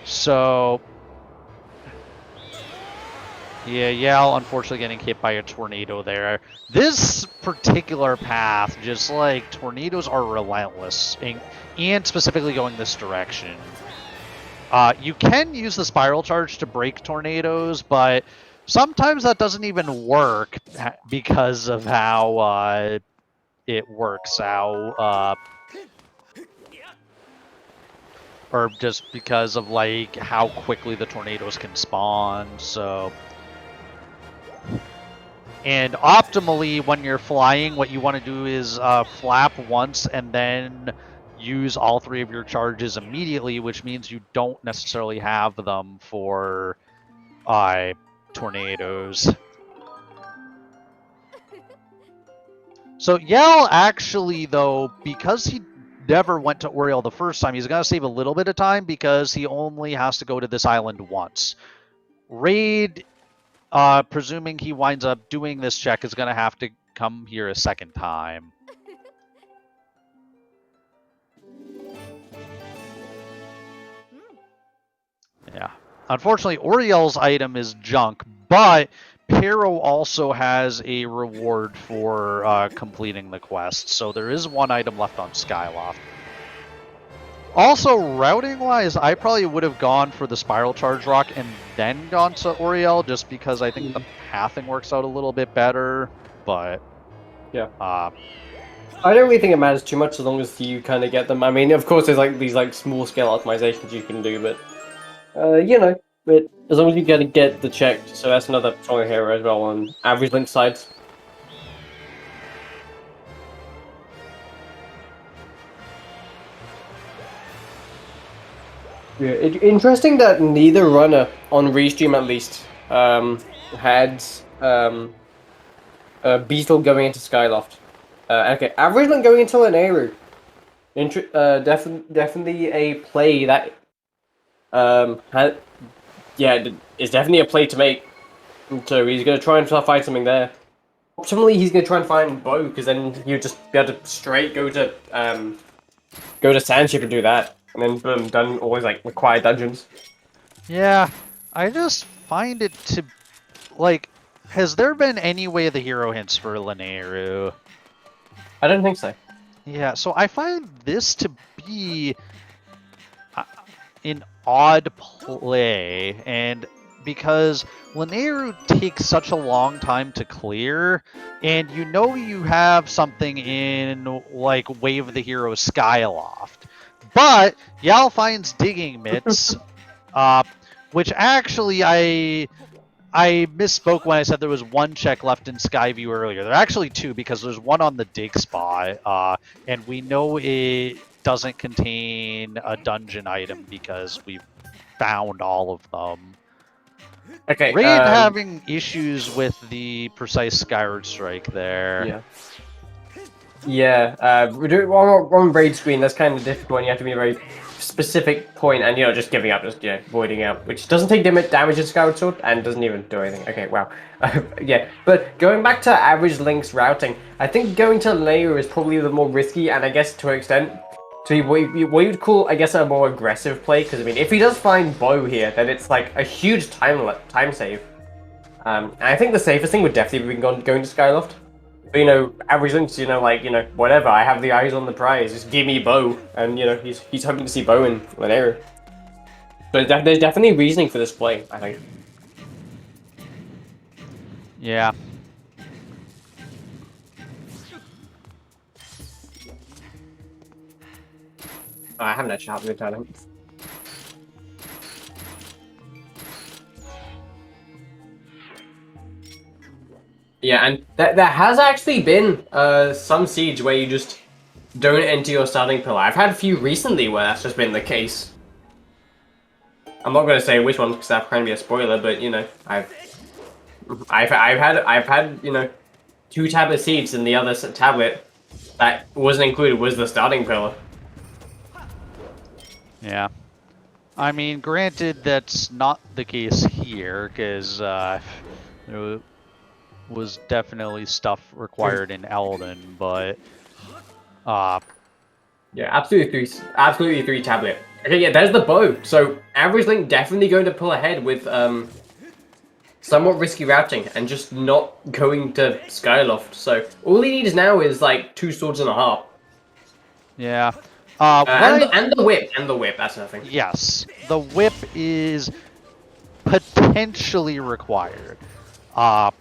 So... yeah, Yao unfortunately getting hit by a tornado there. This particular path, just like tornadoes are relentless, and specifically going this direction. You can use the spiral charge to break tornadoes, but sometimes that doesn't even work because of how it works out. Or just because of like how quickly the tornadoes can spawn, so... And optimally, when you're flying, what you want to do is flap once and then use all 3 of your charges immediately, which means you don't necessarily have them for tornadoes. So Yell actually, though, because he never went to Oriel the first time, he's going to save a little bit of time because he only has to go to this island once. Raid... presuming he winds up doing this check, is going to have to come here a second time. Yeah. Unfortunately, Oriel's item is junk, but Pero also has a reward for completing the quest, so there is 1 item left on Skyloft. Also, routing-wise, I probably would have gone for the Spiral Charge Rock and then gone to Oriel, just because I think the pathing works out a little bit better, but... yeah. I don't really think it matters too much as long as you kind of get them. I mean, of course, there's like these like small-scale optimizations you can do, but... you know, but as long as you get the check, so that's another strong hero as well on average link sides. Yeah, interesting that neither runner on Restream at least had Beetle going into Skyloft. Okay, average link going into Lanayru. Definitely a play that is definitely a play to make. So he's going to try and find something there. Optimally, he's going to try and find Bow, because then he'll just be able to straight go to Sandship and do that. And then boom, done all his like required dungeons. Yeah, I just find it to... like, has there been any way of the hero hints for Lanayru? I don't think so. Yeah, so I find this to be an odd play, and because Lanayru takes such a long time to clear, and you know you have something in, like, Wave of the Hero Skyloft. But Yal finds Digging Mitts, which actually I misspoke when I said there was one check left in Skyview earlier. There are actually two, because there's one on the dig spot, and we know it doesn't contain a dungeon item because we've found all of them. Okay. Raid having issues with the precise Skyward Strike there. Yeah. Yeah. We're doing on raid screen. That's kind of difficult. And you have to be a very specific point, and just giving up, just voiding out, which doesn't take damage in Skyward Sword and doesn't even do anything. Okay, wow. Yeah, but going back to average Link's routing, I think going to Layer is probably the more risky, and I guess to an extent, to be what you'd call, I guess, a more aggressive play. Because I mean, if he does find Bow here, then it's like a huge time save. And I think the safest thing would definitely be going to Skyloft. But, average Link's, whatever, I have the eyes on the prize, just give me Bow. And, he's hoping to see Bow in Lanayru. But there's definitely reasoning for this play, I think. Yeah. I haven't actually had a good time. Yeah, and there has actually been some siege where you just don't enter your starting pillar. I've had a few recently where that's just been the case. I'm not going to say which ones because that can be a spoiler, but I've had 2 tablet seeds, and the other tablet that wasn't included was the starting pillar. Yeah. I mean, granted, that's not the case here, because there was definitely stuff required in Elden, but yeah, absolutely three tablet. Okay, yeah, there's the Bow. So average Link definitely going to pull ahead with somewhat risky routing and just not going to Skyloft. So all he needs now is like 2 swords and a half. yeah. And the whip, that's nothing. Yes, the whip is potentially required. Like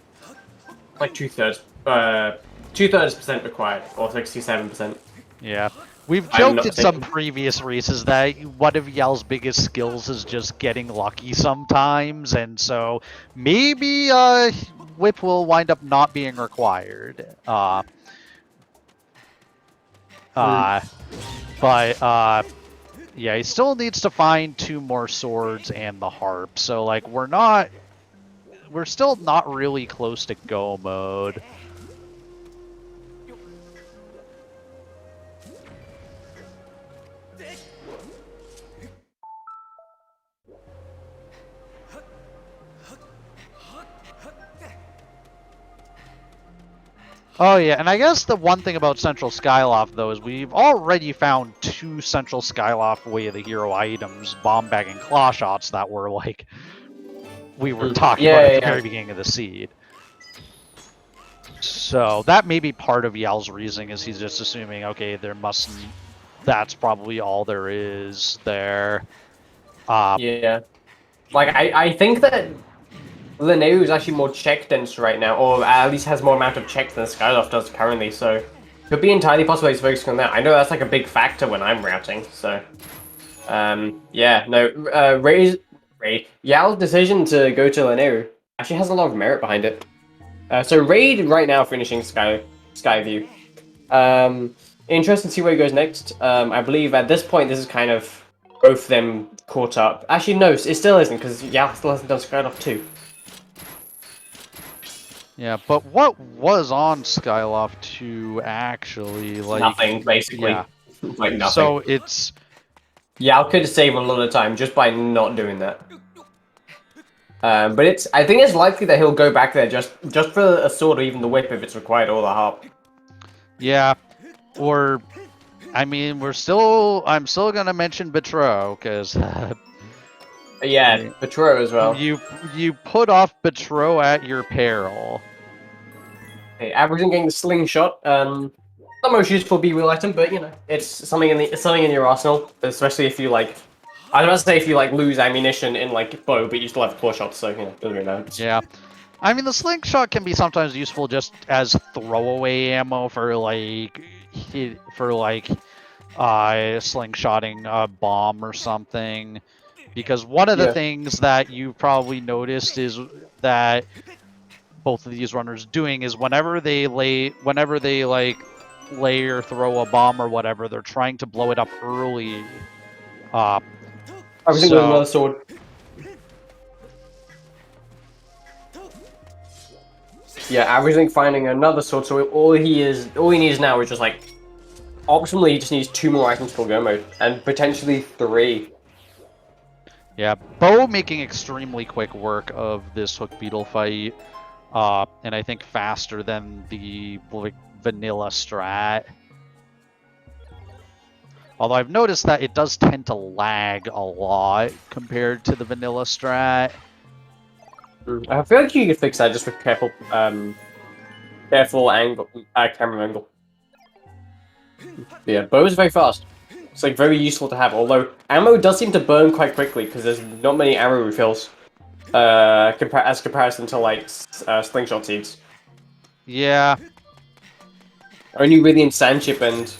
2/3% required, or 67%. Yeah. We've joked in some previous races that one of Yal's biggest skills is just getting lucky sometimes, and so maybe whip will wind up not being required. But yeah, he still needs to find 2 more swords and the harp. So like we're still not really close to go mode. Oh yeah, and I guess the one thing about Central Skyloft, though, is we've already found 2 Central Skyloft Way of the Hero items, Bomb Bag and Claw Shots, that were like, we were talking about at the very beginning of the seed. So that may be part of Yal's reasoning, is he's just assuming, okay, that's probably all there is there. Yeah. Like, I think that Lanayru is actually more check dense right now, or at least has more amount of checks than Skyloft does currently, so it could be entirely possible he's focusing on that. I know that's like a big factor when I'm routing, so yeah, no, Yal's decision to go to Lanayru actually has a lot of merit behind it. So Raid right now finishing Skyview. Interested to see where he goes next. I believe at this point this is kind of both of them caught up. Actually, no, it still isn't, because Yal still hasn't done Skyloft 2. Yeah, but what was on Skyloft 2 actually? Like Nothing, basically. Yeah. Like nothing. So it's... Yal could save a lot of time just by not doing that. But I think it's likely that he'll go back there just for a sword or even the whip if it's required, or the harp. Yeah, or... I mean, I'm still gonna mention Betrow, because... yeah, Betrow as well. You put off Betrow at your peril. Okay, averaging getting the slingshot. Not most useful B-wheel item, but it's something in your arsenal, especially if you like I was about to say if you like lose ammunition in like bow, but you still have claw shots, so doesn't really matter. Yeah. I mean, the slingshot can be sometimes useful just as throwaway ammo for slingshotting a bomb or something. Because one of the things that you probably noticed is that both of these runners doing is whenever they lay or throw a bomb or whatever, they're trying to blow it up early. I think with another sword. Yeah, averaging finding another sword, so all he needs now is just like, optimally he just needs 2 more items for go mode, and potentially 3. Yeah, Bo making extremely quick work of this hook beetle fight, and I think faster than the vanilla strat. Although I've noticed that it does tend to lag a lot compared to the vanilla strat. I feel like you could fix that just with careful angle, camera angle. Yeah, bow is very fast. It's like very useful to have, although ammo does seem to burn quite quickly because there's not many ammo refills as comparison to like slingshot seeds. Yeah. Only really in Sandship and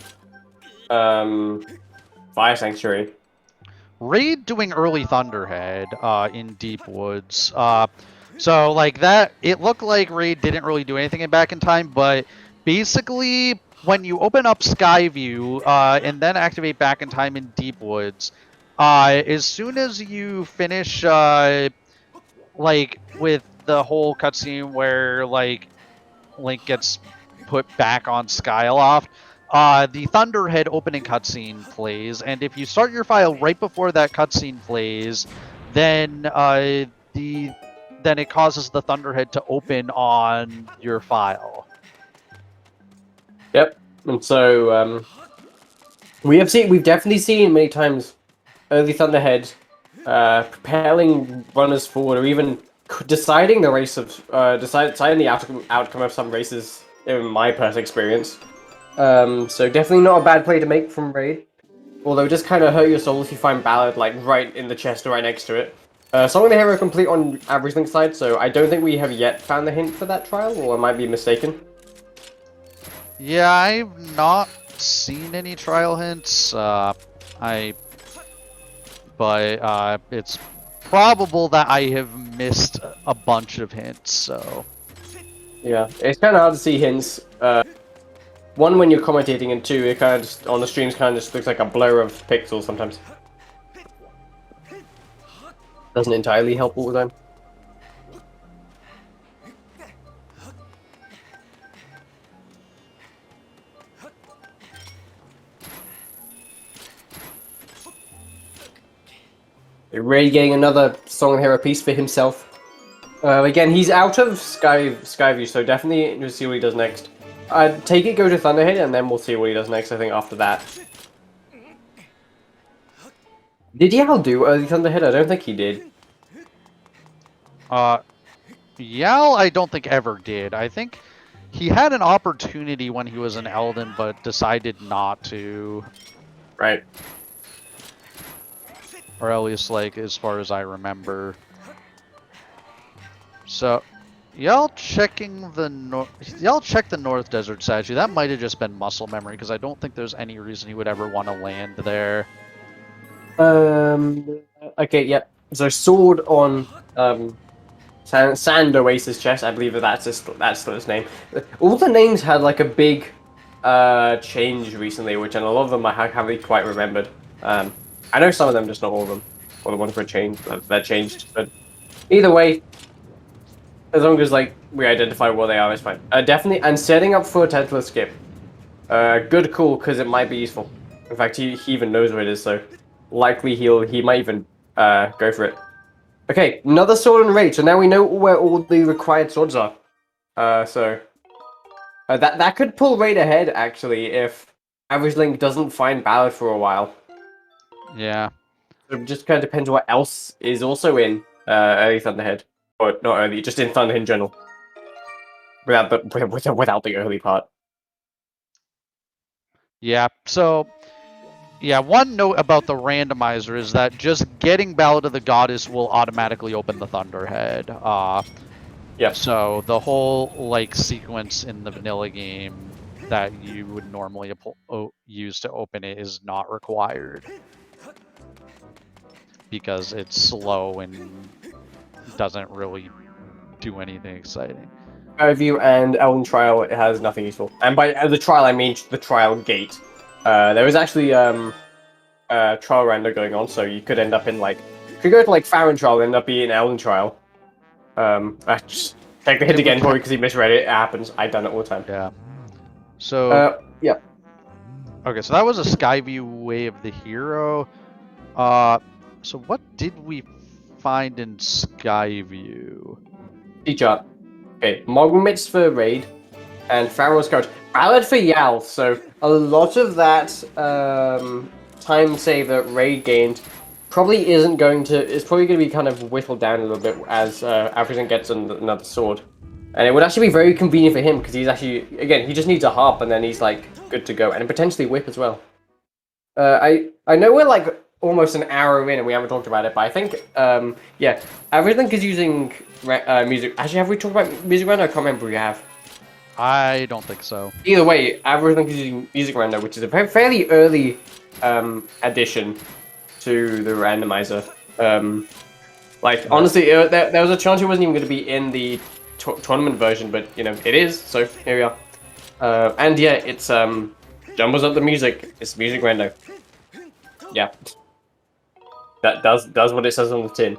Fire Sanctuary. Raid doing early Thunderhead in Deep Woods. So like that, it looked like Raid didn't really do anything in Back in Time, but basically when you open up Skyview and then activate Back in Time in Deep Woods, as soon as you finish like with the whole cutscene where like Link gets put back on Skyloft, the Thunderhead opening cutscene plays, and if you start your file right before that cutscene plays, then it causes the Thunderhead to open on your file. Yep, and so we've definitely seen many times early Thunderhead propelling runners forward, or even deciding the race of deciding the outcome of some races. In my personal experience, so definitely not a bad play to make from Raid. Although it just kind of hurt your soul if you find Ballad like right in the chest or right next to it. Song of the Hero complete on average link side, so I don't think we have yet found the hint for that trial, or I might be mistaken. Yeah, I've not seen any trial hints. But it's probable that I have missed a bunch of hints, so... Yeah, it's kind of hard to see hints. One, when you're commentating, and two, it kind of just, on the streams kind of just looks like a blur of pixels sometimes. Doesn't entirely help all the time. Ray getting another Song of the Hero piece for himself. Again, he's out of Skyview, so definitely we'll see what he does next. Take it, go to Thunderhead, and then we'll see what he does next, I think, after that. Did Yal do early Thunderhead? I don't think he did. Yal, I don't think ever did. I think he had an opportunity when he was in Elden, but decided not to. Right. Or at least, like, as far as I remember. So, y'all check the North Desert statue. That might have just been muscle memory, because I don't think there's any reason he would ever want to land there. Okay, yep. So sword on Sand Oasis chest. I believe that's still his name. All the names had like a big change recently, which and a lot of them I haven't quite remembered. I know some of them, just not all of them. Or the ones that changed. But either way, as long as like we identify what they are, it's fine. Definitely, and setting up for a Tantalus Skip. Good call, because it might be useful. In fact, he even knows where it is, so likely he might even go for it. Okay, another sword and raid. So now we know where all the required swords are. That could pull raid ahead actually if Average Link doesn't find Ballad for a while. Yeah. So it just kind of depends what else is also in early Thunderhead, or not early, just in Thunderhead in general. Without the early part. Yeah. So Yeah, one note about the randomizer is that just getting Ballad of the Goddess will automatically open the Thunderhead. Yeah. So the whole like sequence in the vanilla game that you would normally use to open it is not required because it's slow and doesn't really do anything exciting. Review and Elden Trial, it has nothing useful. And by the trial, I mean the trial gate. There is actually trial render going on, so you could end up in like, if you go to like Farron trial, end up being Elden Trial. I just take the hit again, probably because he misread it. It happens. I've done it all the time. Yeah. So Yeah. okay, so that was a Skyview Way of the Hero. So what did we find in Skyview? T-chart. Okay, Mogmits for Raid, and Farrell's Coach. Ballad for Yal, so a lot of that time save that Raid gained probably isn't going to... It's probably going to be kind of whittled down a little bit as African gets another sword. And it would actually be very convenient for him, because he's actually... Again, he just needs a harp, and then he's, like, good to go. And potentially whip as well. I know we're, like, almost an hour in and we haven't talked about it, but I think, yeah, everything is using music. Actually, have we talked about music render? I can't remember if we have. I don't think so. Either way, everything is using music render, which is a fairly early addition to the randomizer. Like, honestly, there was a chance it wasn't even going to be in the tournament version, but, you know, it is, so here we are. And yeah, it's, jumbles up the music. It's music render. Yeah. That does what it says on the tin.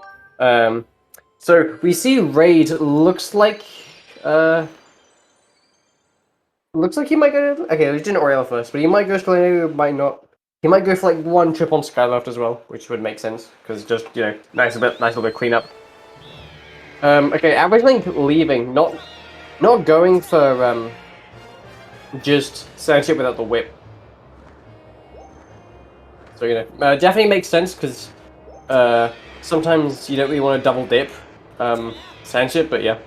So we see Raid looks like he might go. Okay, we didn't Oriel first, but he might go Skalino, might not. He might go for like one trip on Skyloft as well, which would make sense because just nice little bit cleanup. Okay, Average Link leaving, not going for just censorship without the whip. So definitely makes sense because. Sometimes you don't really want to double dip, censorship, but yeah.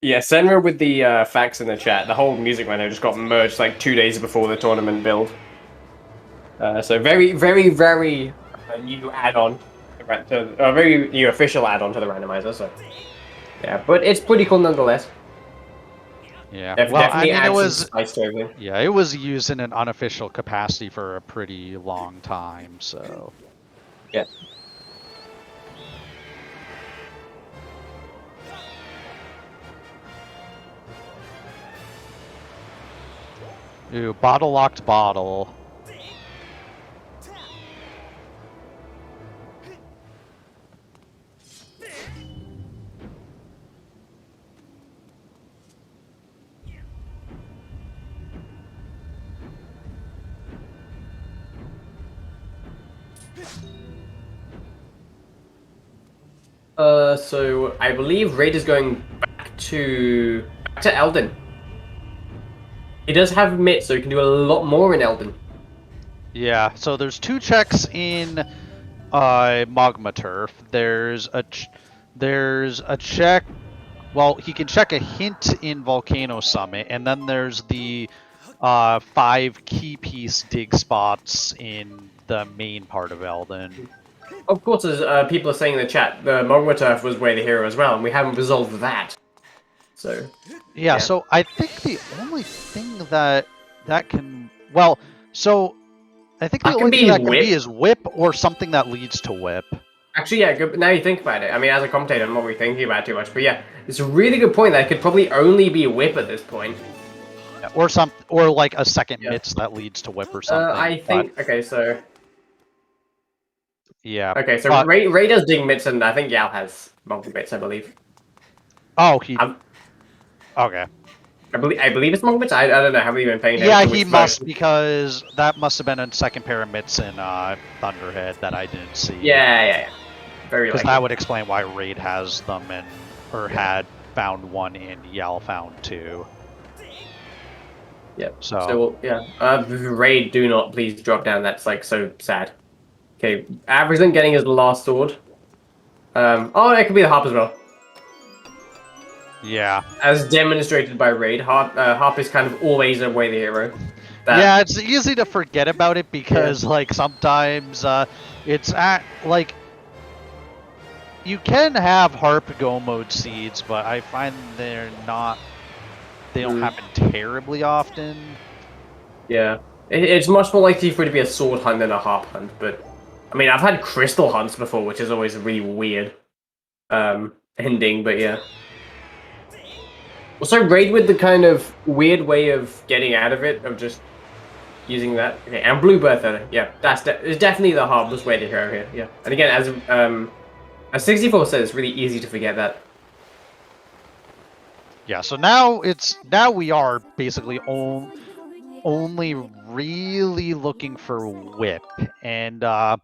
Yeah, Senra with the facts in the chat. The whole music render just got merged like 2 days before the tournament build. So very, very, very new add-on, a very new official add-on to the randomizer. So yeah, but it's pretty cool nonetheless. Yeah, Well, I mean, it was yeah, it was used in an unofficial capacity for a pretty long time, so yeah. Ooh, bottle locked bottle. So I believe Raid is going back to Elden. He does have Mitt, so he can do a lot more in Elden. Yeah, so there's 2 checks in Magma Turf. There's a check. Well, he can check a hint in Volcano Summit, and then there's the 5 key piece dig spots in the main part of Elden. Of course, as people are saying in the chat, the Magma Turf was Way the Hero as well, and we haven't resolved that. So yeah, so I think the only thing that can, well, so I think the only thing that can be is whip or something that leads to whip. Actually, yeah, good. Now you think about it. I mean, as a commentator, I'm not really thinking about it too much, but yeah, it's a really good point that it could probably only be whip at this point. Yeah, or like a second mitts that leads to whip or something. I think, okay, so... Yeah. Okay, so Ray does dig mitts, and I think Yal has multi mitts, I believe. Oh, okay. I believe it's multi mitts. I don't know. Haven't even paying attention. Yeah, he must, because that must have been a second pair of mitts in Thunderhead that I didn't see. Yeah. Very likely. Because that would explain why Raid has them or had found one and Yal found 2. Yep. So yeah. Raid, do not please drop down. That's like so sad. Okay, Average getting his last sword. Oh, it could be the harp as well. Yeah. As demonstrated by Raid, harp is kind of always a Way the Hero. Yeah, it's easy to forget about it because like sometimes it's at like you can have harp go mode seeds, but I find they don't happen terribly often. Yeah, it's much more likely for it to be a sword hunt than a harp hunt. But I mean, I've had crystal hunts before, which is always a really weird ending. But yeah. Also, raid with the kind of weird way of getting out of it, of just using that. Okay, and blue birther. Yeah, it's definitely the harmless way to go here. Yeah, and again, as 64 says, it's really easy to forget that. Yeah, so now we are basically only really looking for whip, and that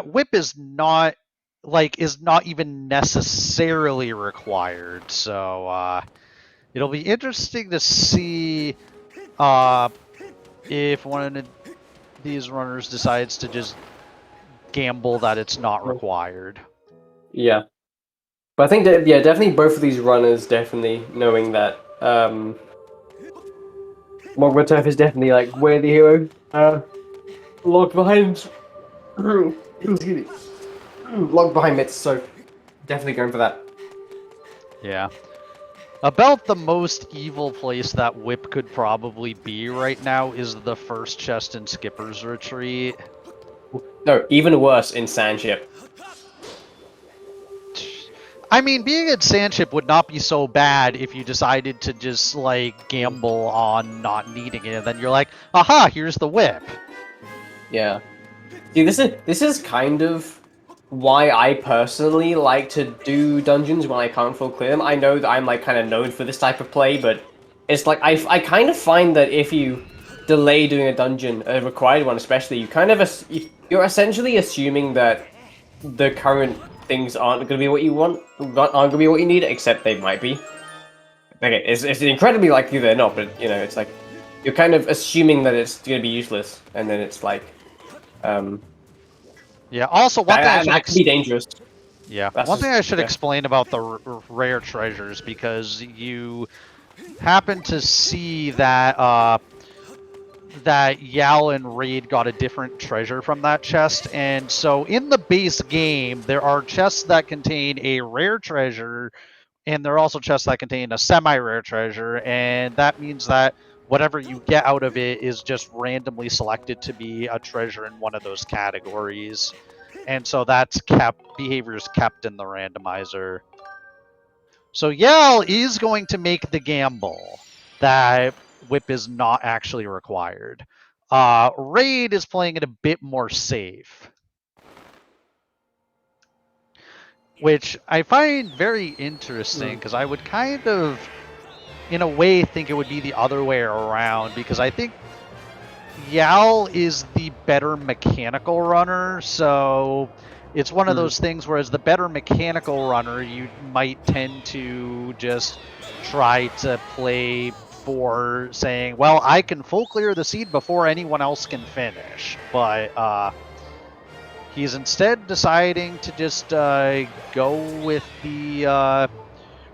whip is not even necessarily required. So it'll be interesting to see if one of these runners decides to just gamble that it's not required. Yeah. But I think that, yeah, definitely both of these runners definitely knowing that Mogwai Turf is definitely like where the hero logged behind logged behind mitts, so definitely going for that. Yeah. About the most evil place that whip could probably be right now is the first chest in Skipper's Retreat. No, even worse in Sandship. I mean, being in Sandship would not be so bad if you decided to just, like, gamble on not needing it, and then you're like, aha, here's the whip. Yeah. See, this is kind of why I personally like to do dungeons when I can't full clear them. I know that I'm, like, kind of known for this type of play, but it's like, I kind of find that if you delay doing a dungeon, a required one especially, you're essentially assuming that the current things aren't going to be what you want, aren't going to be what you need, except they might be. Okay, it's incredibly likely they're not, but you know, it's like you're kind of assuming that it's going to be useless, and then it's like, Yeah. Also, one thing that could be dangerous. Yeah. That's One thing I should yeah. explain about the rare treasures, because you happen to see that that Yal and Raid got a different treasure from that chest, and so in the base game there are chests that contain a rare treasure, and there are also chests that contain a semi-rare treasure, and that means that whatever you get out of it is just randomly selected to be a treasure in one of those categories, and so that's behavior is kept in the randomizer. So Yal is going to make the gamble that whip is not actually required. Raid is playing it a bit more safe, which I find very interesting because I would kind of, in a way, think it would be the other way around, because I think Yal is the better mechanical runner, so it's one of those things where as the better mechanical runner, you might tend to just try to play for saying, well, I can full clear the seed before anyone else can finish. But he's instead deciding to just go with the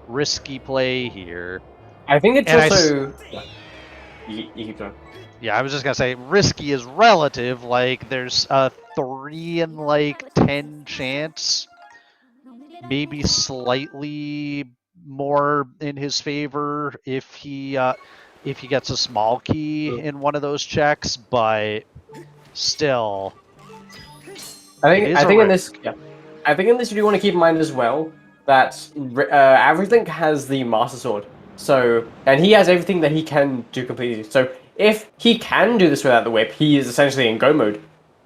risky play here. I think it's also. You keep going. Yeah, I was just gonna say risky is relative. Like, there's a 3 in like 10 chance, maybe slightly more in his favor if he gets a small key in one of those checks, but still. I think in this, yeah, I think in this you do want to keep in mind as well that Average Link has the Master Sword, so and he has everything that he can do completely. So if he can do this without the whip, he is essentially in go mode.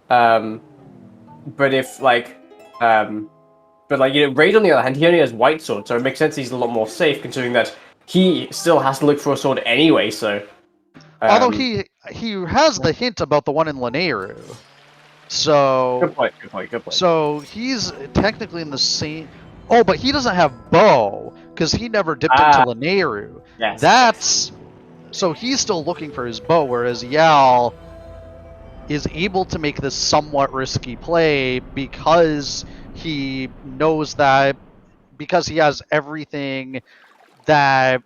But if like, but like you know, Raid on the other hand, he only has White Sword, so it makes sense he's a lot more safe considering that he still has to look for a sword anyway. So, although he has the hint about the one in Lanayru. So good point. Good point. Good point. So he's technically in the same. Oh, but he doesn't have bow because he never dipped into Lanayru. Yes. That's so he's still looking for his bow, whereas Yal is able to make this somewhat risky play because he knows that, because he has everything that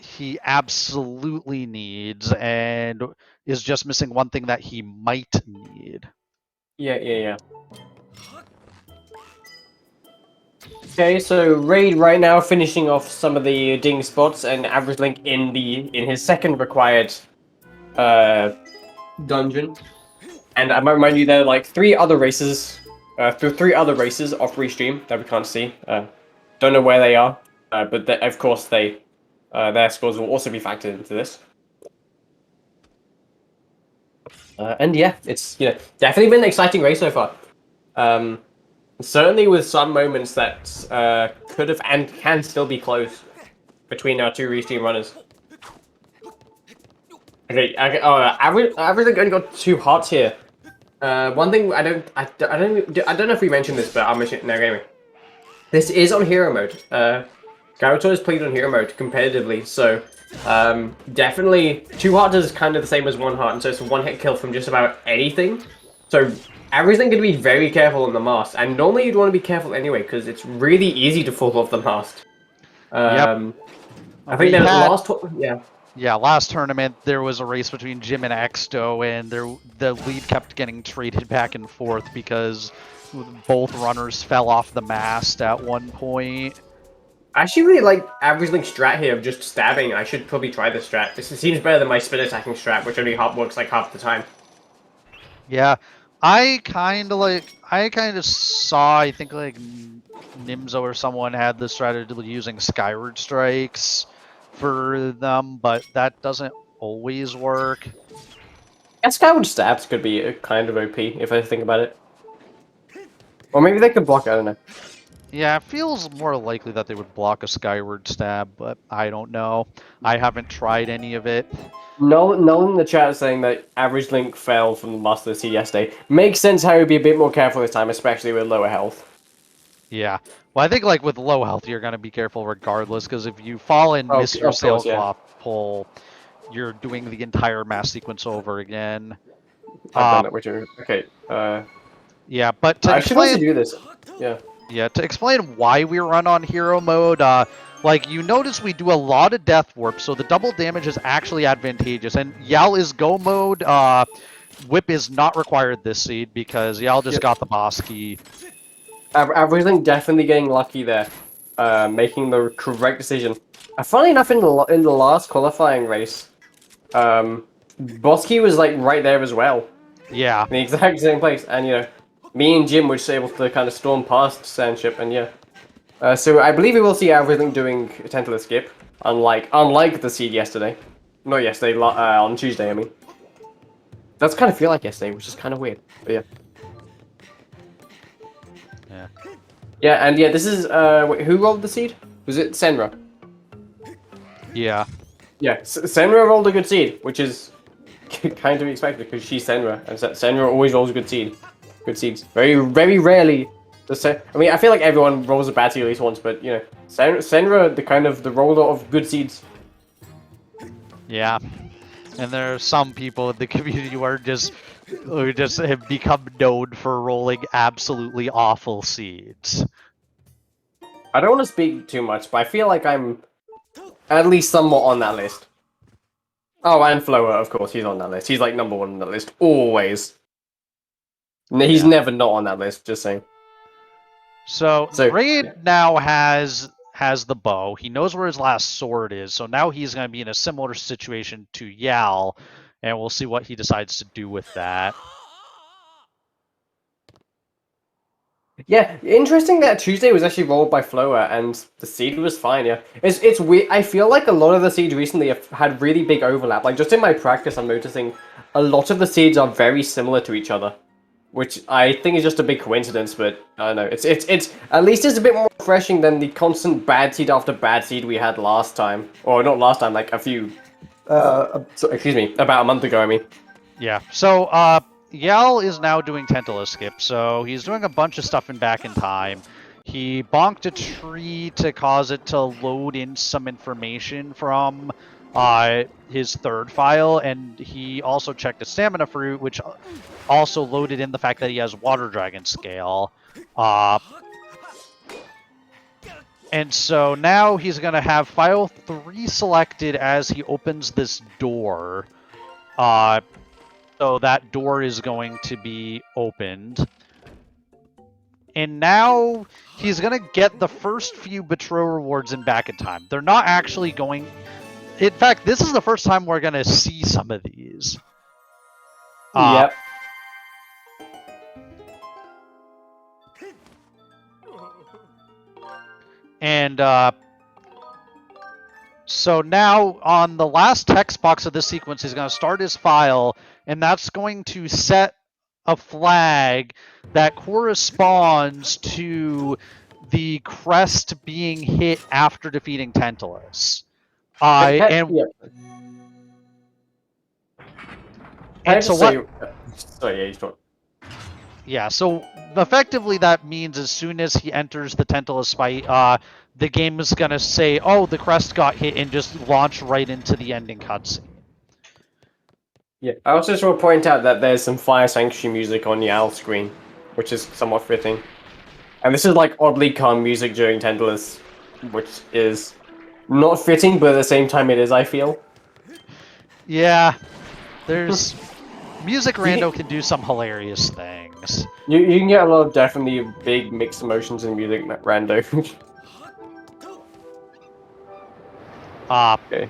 he absolutely needs, and is just missing one thing that he might need. Yeah. Okay, so Raid right now finishing off some of the ding spots, and Average Link in his second required dungeon. And I might remind you, there are like three other races off restream that we can't see. Don't know where they are, but of course their scores will also be factored into this. And yeah, it's definitely been an exciting race so far. Certainly with some moments that could have and can still be close between our two restream runners. Okay, Average only got 2 hearts here. One thing I don't know if we mentioned this, but I'll mention it now anyway. This is on hero mode. Garuto is played on hero mode competitively, so definitely 2 hearts is kind of the same as 1 heart, and so it's a 1-hit kill from just about anything. So everything going to be very careful on the mast, and normally you'd want to be careful anyway because it's really easy to fall off the mast. Yep. I think that last Yeah, last tournament there was a race between Jim and Exto, and the lead kept getting traded back and forth because both runners fell off the mast at one point. I actually really like Average Link strat here of just stabbing. I should probably try this strat. This seems better than my spin attacking strat, which only works like half the time. Yeah, I kind of saw, I think like Nimzo or someone had the strategy using Skyward strikes for them, but that doesn't always work. Yeah, Skyward stabs could be a kind of OP if I think about it. Or maybe they could block, I don't know. Yeah, it feels more likely that they would block a Skyward stab, but I don't know. I haven't tried any of it. Nolan in the chat is saying that Average Link fell from the Master of the Sea yesterday. Makes sense how he'd be a bit more careful this time, especially with lower health. Yeah. Well, I think like with low health, you're going to be careful regardless, because if you fall and miss your sailcloth pull, you're doing the entire mass sequence over again. I've done that, which are... Okay, yeah, but to I explain... should also do this. Yeah. Yeah, to explain why we run on hero mode, like, you notice we do a lot of death warp, so the double damage is actually advantageous. And Yal is go mode. Whip is not required this seed because Yal just got the boss key. Average Link definitely getting lucky there, making the correct decision. Funnily enough, in the last qualifying race, boss key was like right there as well. Yeah. In the exact same place, and me and Jim were just able to kind of storm past Sandship, and yeah. So I believe we will see everything doing Tantalus Skip, unlike the seed yesterday. Not yesterday, on Tuesday, I mean. Does kind of feel like yesterday, which is kind of weird, but yeah. Yeah. Yeah, and yeah, this is, wait, who rolled the seed? Was it Senra? Yeah. Yeah, Senra rolled a good seed, which is kind of expected because she's Senra, and Senra always rolls a good seed. Good seeds. Very, very rarely does I mean, I feel like everyone rolls a bad seed at least once, but Senra, the roller of good seeds. Yeah. And there are some people in the community who just have become known for rolling absolutely awful seeds. I don't want to speak too much, but I feel like I'm at least somewhat on that list. Oh, and Flower, of course, he's on that list. He's like #1 on that list, always. He's never not on that list, just saying. So Raid now has the bow. He knows where his last sword is, so now he's going to be in a similar situation to Yal, and we'll see what he decides to do with that. Yeah, interesting that Tuesday was actually rolled by Flower, and the seed was fine, yeah. It's weird. I feel like a lot of the seeds recently have had really big overlap. Like, just in my practice, I'm noticing a lot of the seeds are very similar to each other. Which I think is just a big coincidence, but I don't know. It's at least it's a bit more refreshing than the constant bad seed after bad seed we had last time, or not last time, like a few. Excuse me, about a month ago. I mean. Yeah. So Yal is now doing Tantalus Skip, so he's doing a bunch of stuff back in time. He bonked a tree to cause it to load in some information from his third file, and he also checked a stamina fruit, which also loaded in the fact that he has Water Dragon Scale. And so now he's going to have file 3 selected as he opens this door. So that door is going to be opened. And now he's going to get the first few Betrayal rewards in Back in Time. They're not actually going... In fact, this is the first time we're going to see some of these. Yep. And so now on the last text box of this sequence, he's going to start his file, and that's going to set a flag that corresponds to the crest being hit after defeating Tantalus. And so what? Sorry, yeah, you start. Yeah, so effectively that means as soon as he enters the Tantalus fight, the game is going to say, oh, the crest got hit, and just launch right into the ending cutscene. Yeah, I also just want to point out that there's some Fire Sanctuary music on the OWL screen, which is somewhat fitting. And this is like oddly calm music during Tantalus, which is not fitting, but at the same time it is, I feel. Yeah, there's... Music Rando can do some hilarious things. You can get a lot of definitely big mixed emotions in Music Rando. Okay.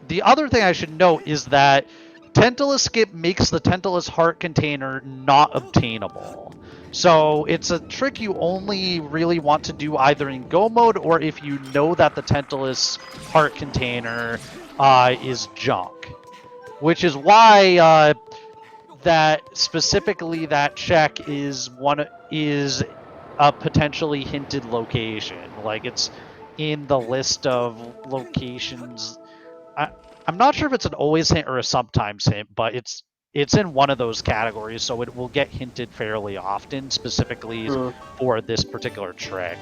The other thing I should note is that Tantalus Skip makes the Tantalus Heart container not obtainable. So it's a trick you only really want to do either in Go mode or if you know that the Tantalus Heart container is junk. Which is why that specifically that check is a potentially hinted location. Like it's in the list of locations. I'm not sure if it's an always hint or a sometimes hint, but it's in one of those categories, so it will get hinted fairly often, specifically for this particular trick.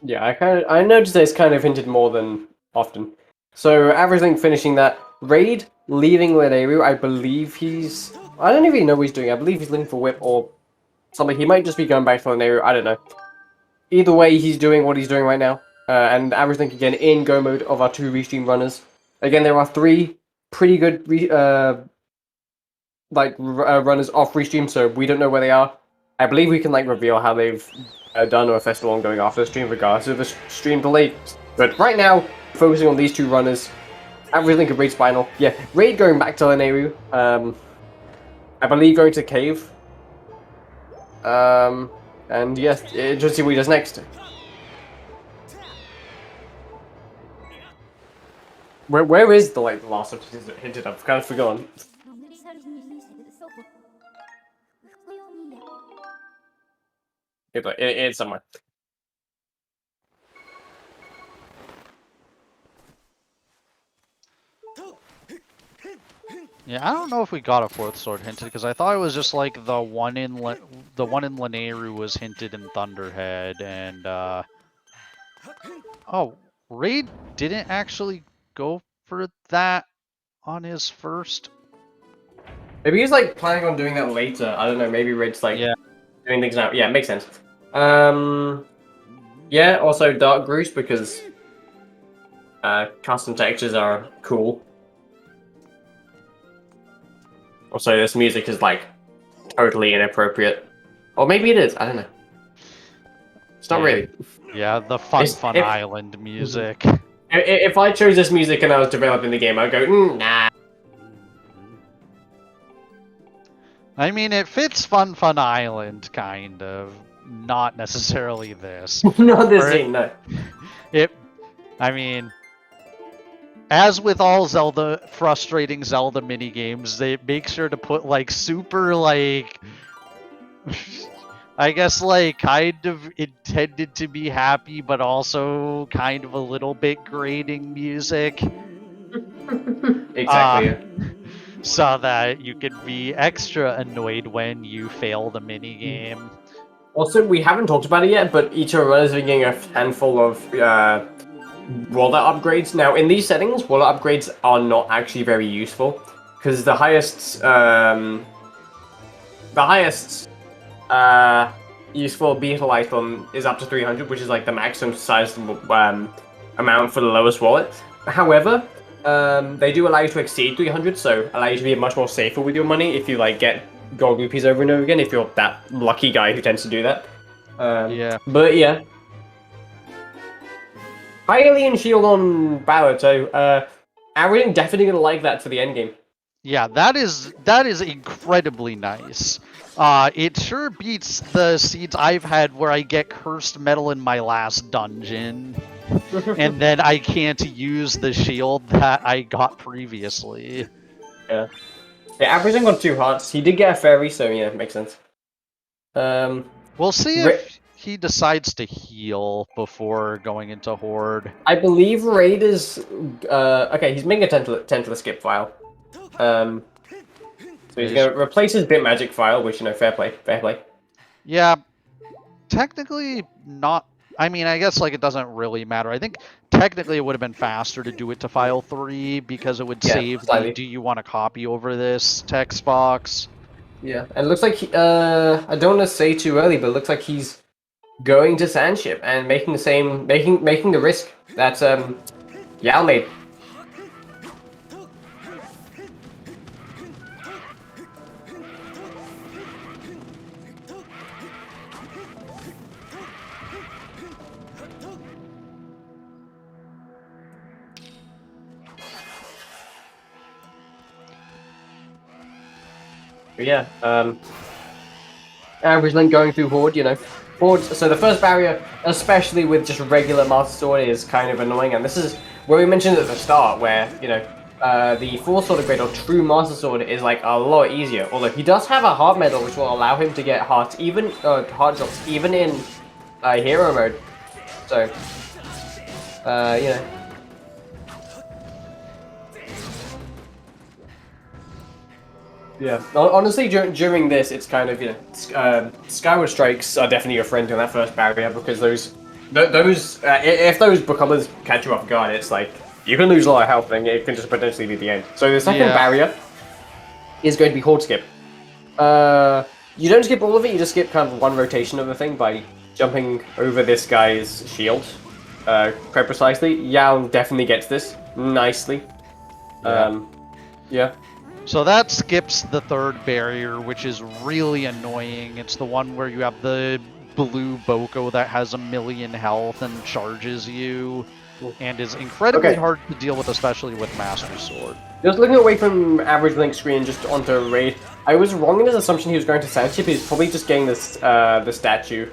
Yeah, I noticed that it's kind of hinted more than often. So everything finishing that. Raid, leaving Lanayru, I believe he's... I don't even know what he's doing. I believe he's looking for Whip or something. He might just be going back to Lanayru. I don't know. Either way, he's doing what he's doing right now. And everything again in Go mode of our 2 restream runners. Again, there are 3 pretty good runners off restream, so we don't know where they are. I believe we can reveal how they've done or if they're still on going after the stream, regardless of the stream delay. But right now, focusing on these 2 runners. Everything of Raid Spinal. Yeah, Raid going back to Lanayru. I believe going to Cave. And yes, just see what he does next. Where is the last of his hinted? I've kind of forgotten. It's somewhere. Yeah, I don't know if we got a 4th sword hinted because I thought it was just like the one in Lanayru was hinted in Thunderhead, and oh, Raid didn't actually go for that on his first. Maybe he's planning on doing that later. I don't know. Maybe Raid's doing things now. Yeah, makes sense. Yeah. Also Dark Goose because custom textures are cool. Also, this music is totally inappropriate. Or maybe it is, I don't know. It's not really. Yeah, the Fun Island music. If I chose this music and I was developing the game, I'd go, nah. I mean, it fits Fun Island, kind of. Not necessarily this. Not this scene, no. I mean... As with all frustrating Zelda minigames, they make sure to put super I guess kind of intended to be happy, but also kind of a little bit grating music. Exactly. So that you can be extra annoyed when you fail the minigame. Also, we haven't talked about it yet, but each of us are getting a handful of wallet upgrades. Now, in these settings, wallet upgrades are not actually very useful because the highest useful beetle item is up to 300, which is like the maximum size amount for the lowest wallet. However, they do allow you to exceed 300, so allow you to be much more safer with your money if you like get gold rupees over and over again, if you're that lucky guy who tends to do that. Yeah. But yeah. High alien shield on Bauer, so Arian definitely gonna like that for the end game. Yeah, that is incredibly nice. It sure beats the seeds I've had where I get cursed metal in my last dungeon, and then I can't use the shield that I got previously. Yeah. Yeah, Arian got 2 hearts. He did get a fairy, so yeah, makes sense. We'll see if he decides to heal before going into Horde. I believe Raid is okay. He's making a Tantalus Skip file. So he's gonna replace his Bit Magic file, which fair play, fair play. Yeah, technically not. I mean, I guess like it doesn't really matter. I think technically it would have been faster to do it to file 3 because it would save the "Do you want to copy over this" text box. Yeah, and it looks like I don't want to say too early, but it looks like he's going to Sandship and making the risk that Yao made. But yeah, average length going through Horde, Horde, so the first barrier, especially with just regular Master Sword, is kind of annoying, and this is where we mentioned at the start, where, the full Sword of Grade or true Master Sword is like a lot easier, although he does have a heart medal which will allow him to get heart drops even in hero mode, so, Yeah, honestly, during this, it's kind of, Skyward Strikes are definitely your friend in that first barrier, because those if those becomers catch you off guard, it's like, you can lose a lot of health and it can just potentially be the end. So the second barrier is going to be Horde Skip. You don't skip all of it, you just skip kind of one rotation of the thing by jumping over this guy's shield, quite precisely. Yao definitely gets this nicely. Yeah. So that skips the third barrier, which is really annoying. It's the one where you have the blue Boko that has 1,000,000 health and charges you, and is incredibly hard to deal with, especially with Master Sword. Just looking away from average link screen just onto Raid, I was wrong in his assumption he was going to Sandship. He's probably just getting this the statue.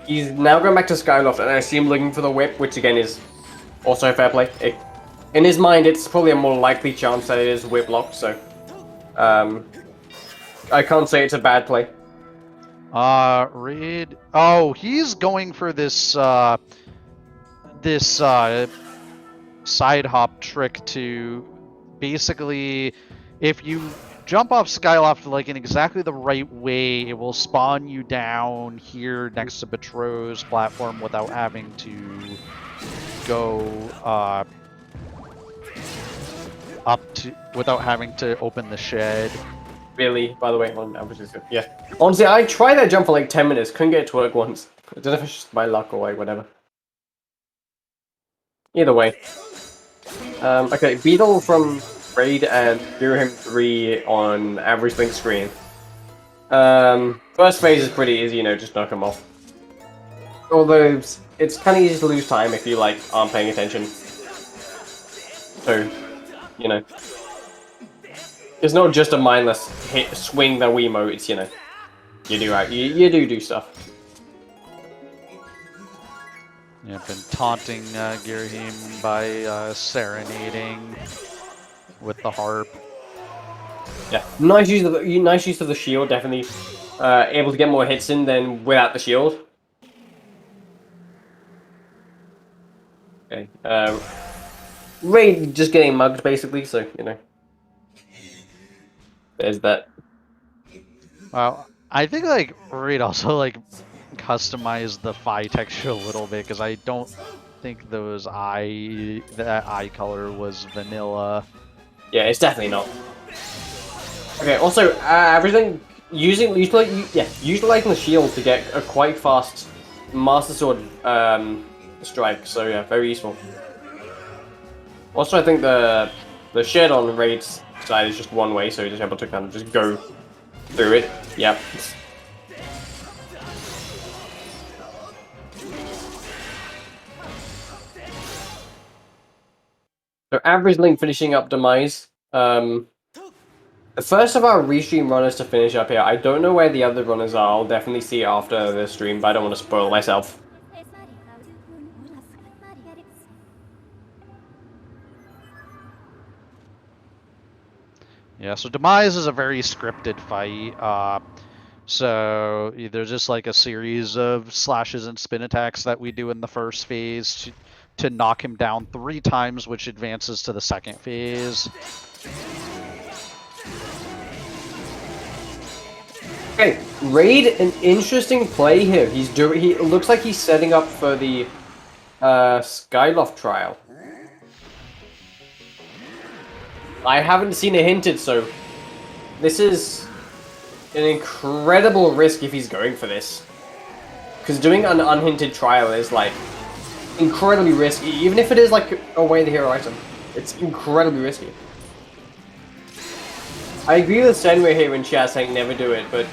He's now going back to Skyloft, and I see him looking for the whip, which again is also fair play. In his mind, it's probably a more likely chance that it is whip locked, so I can't say it's a bad play. Raid. Oh, he's going for this side hop trick to basically, if you jump off Skyloft like in exactly the right way, it will spawn you down here next to Betrot's platform without having to go without having to open the shed. Really, by the way, on average is good. Yeah. Honestly, I tried that jump for like 10 minutes, couldn't get it to work once. I don't know if it's just my luck or like whatever. Either way. Okay, Beetle from Raid and Girohim 3 on average link screen. First phase is pretty easy, just knock them off. Although, it's kind of easy to lose time if you, like, aren't paying attention. So, it's not just a mindless hit, swing the Wiimote, it's, you do stuff. Yeah, been taunting Girohim by serenading with the harp. Yeah, nice use of the shield, definitely able to get more hits in than without the shield. Okay, Raid just getting mugged basically, so there's that. Well, I think like Raid also like customized the Phi texture a little bit, because I don't think that eye color was vanilla. Yeah, it's definitely not. Okay, also everything utilizing the shield to get a quite fast Master Sword strike. So yeah, very useful. Also, I think the shed on Raid's side is just one way, so you're just able to kind of just go through it. Yep. So average link finishing up Demise. The first of our restream runners to finish up here. I don't know where the other runners are. I'll definitely see it after the stream, but I don't want to spoil myself. Yeah, so Demise is a very scripted fight. So there's just like a series of slashes and spin attacks that we do in the first phase to knock him down 3 times, which advances to the second phase. Okay, Raid, an interesting play here. He looks like he's setting up for the Skyloft trial. I haven't seen it hinted, so this is an incredible risk if he's going for this. Because doing an unhinted trial is like incredibly risky, even if it is like away the hero item. It's incredibly risky. I agree with Senway here in chat saying never do it, but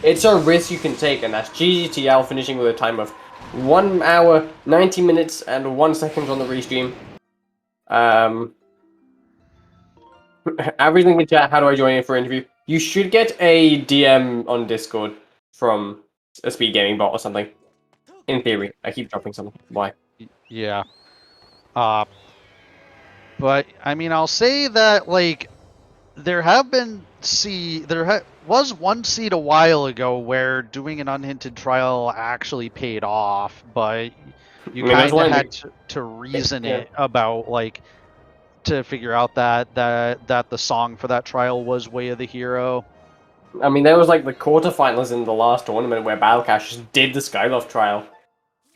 it's a risk you can take, and that's GGTL finishing with a time of 1 hour, 90 minutes, and 1 second on the restream. Everything in chat, how do I join in for interview? You should get a DM on Discord from a SpeedGaming bot or something. In theory. I keep dropping something. Why? Yeah. But, I mean, I'll say that, like, there was one seed a while ago where doing an unhinted trial actually paid off, but you kind of had to reason it about, like, to figure out that the song for that trial was Way of the Hero. I mean, there was like the quarterfinals in the last tournament where Battlecash just did the Skyloft trial.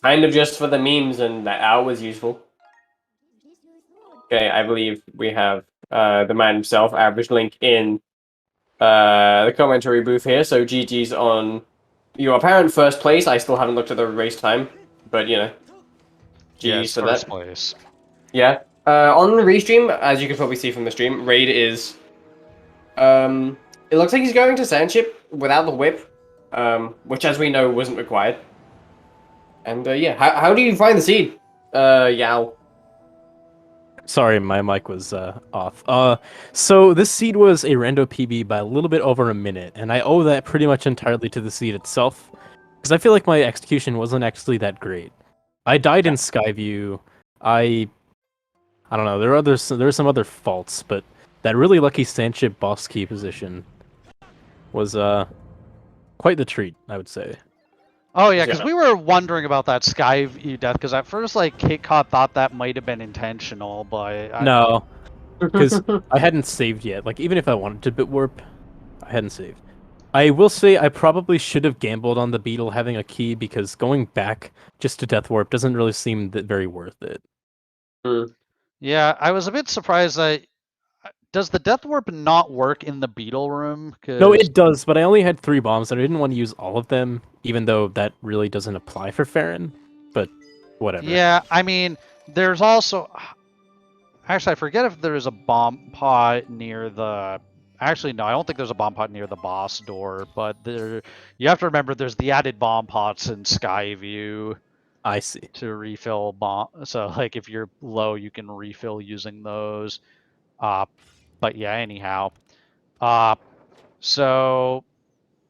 Kind of just for the memes, and that was useful. Okay, I believe we have the man himself, Average Link, in the commentary booth here. So GG's on your apparent first place. I still haven't looked at the race time, but you know, GG's for first that. Place. Yeah. On the restream, as you can probably see from the stream, Raid is it looks like he's going to Sandship without the whip, which as we know wasn't required. And yeah, how do you find the seed, Yao? Sorry, my mic was off. So this seed was a rando PB by a little bit over a minute, and I owe that pretty much entirely to the seed itself, because I feel like my execution wasn't actually that great. I died in Skyview. I don't know. There are some other faults, but that really lucky Sandship boss key position was quite the treat, I would say. Oh yeah, because we were wondering about that Skyview death, because at first, like, KitKat thought that might have been intentional, but... No, because I hadn't saved yet. Like, even if I wanted to bit warp, I hadn't saved. I will say I probably should have gambled on the beetle having a key, because going back just to death warp doesn't really seem very worth it. Yeah, I was a bit surprised that... Does the death warp not work in the beetle room? No, it does, but I only had 3 bombs, and I didn't want to use all of them, even though that really doesn't apply for Farron, but whatever. Yeah, I mean, there's also... Actually, I forget if there's a bomb pot near the... Actually, no, I don't think there's a bomb pot near the boss door, but you have to remember there's the added bomb pots in Skyview. I see. To refill bomb... So, like, if you're low, you can refill using those. But yeah, anyhow. So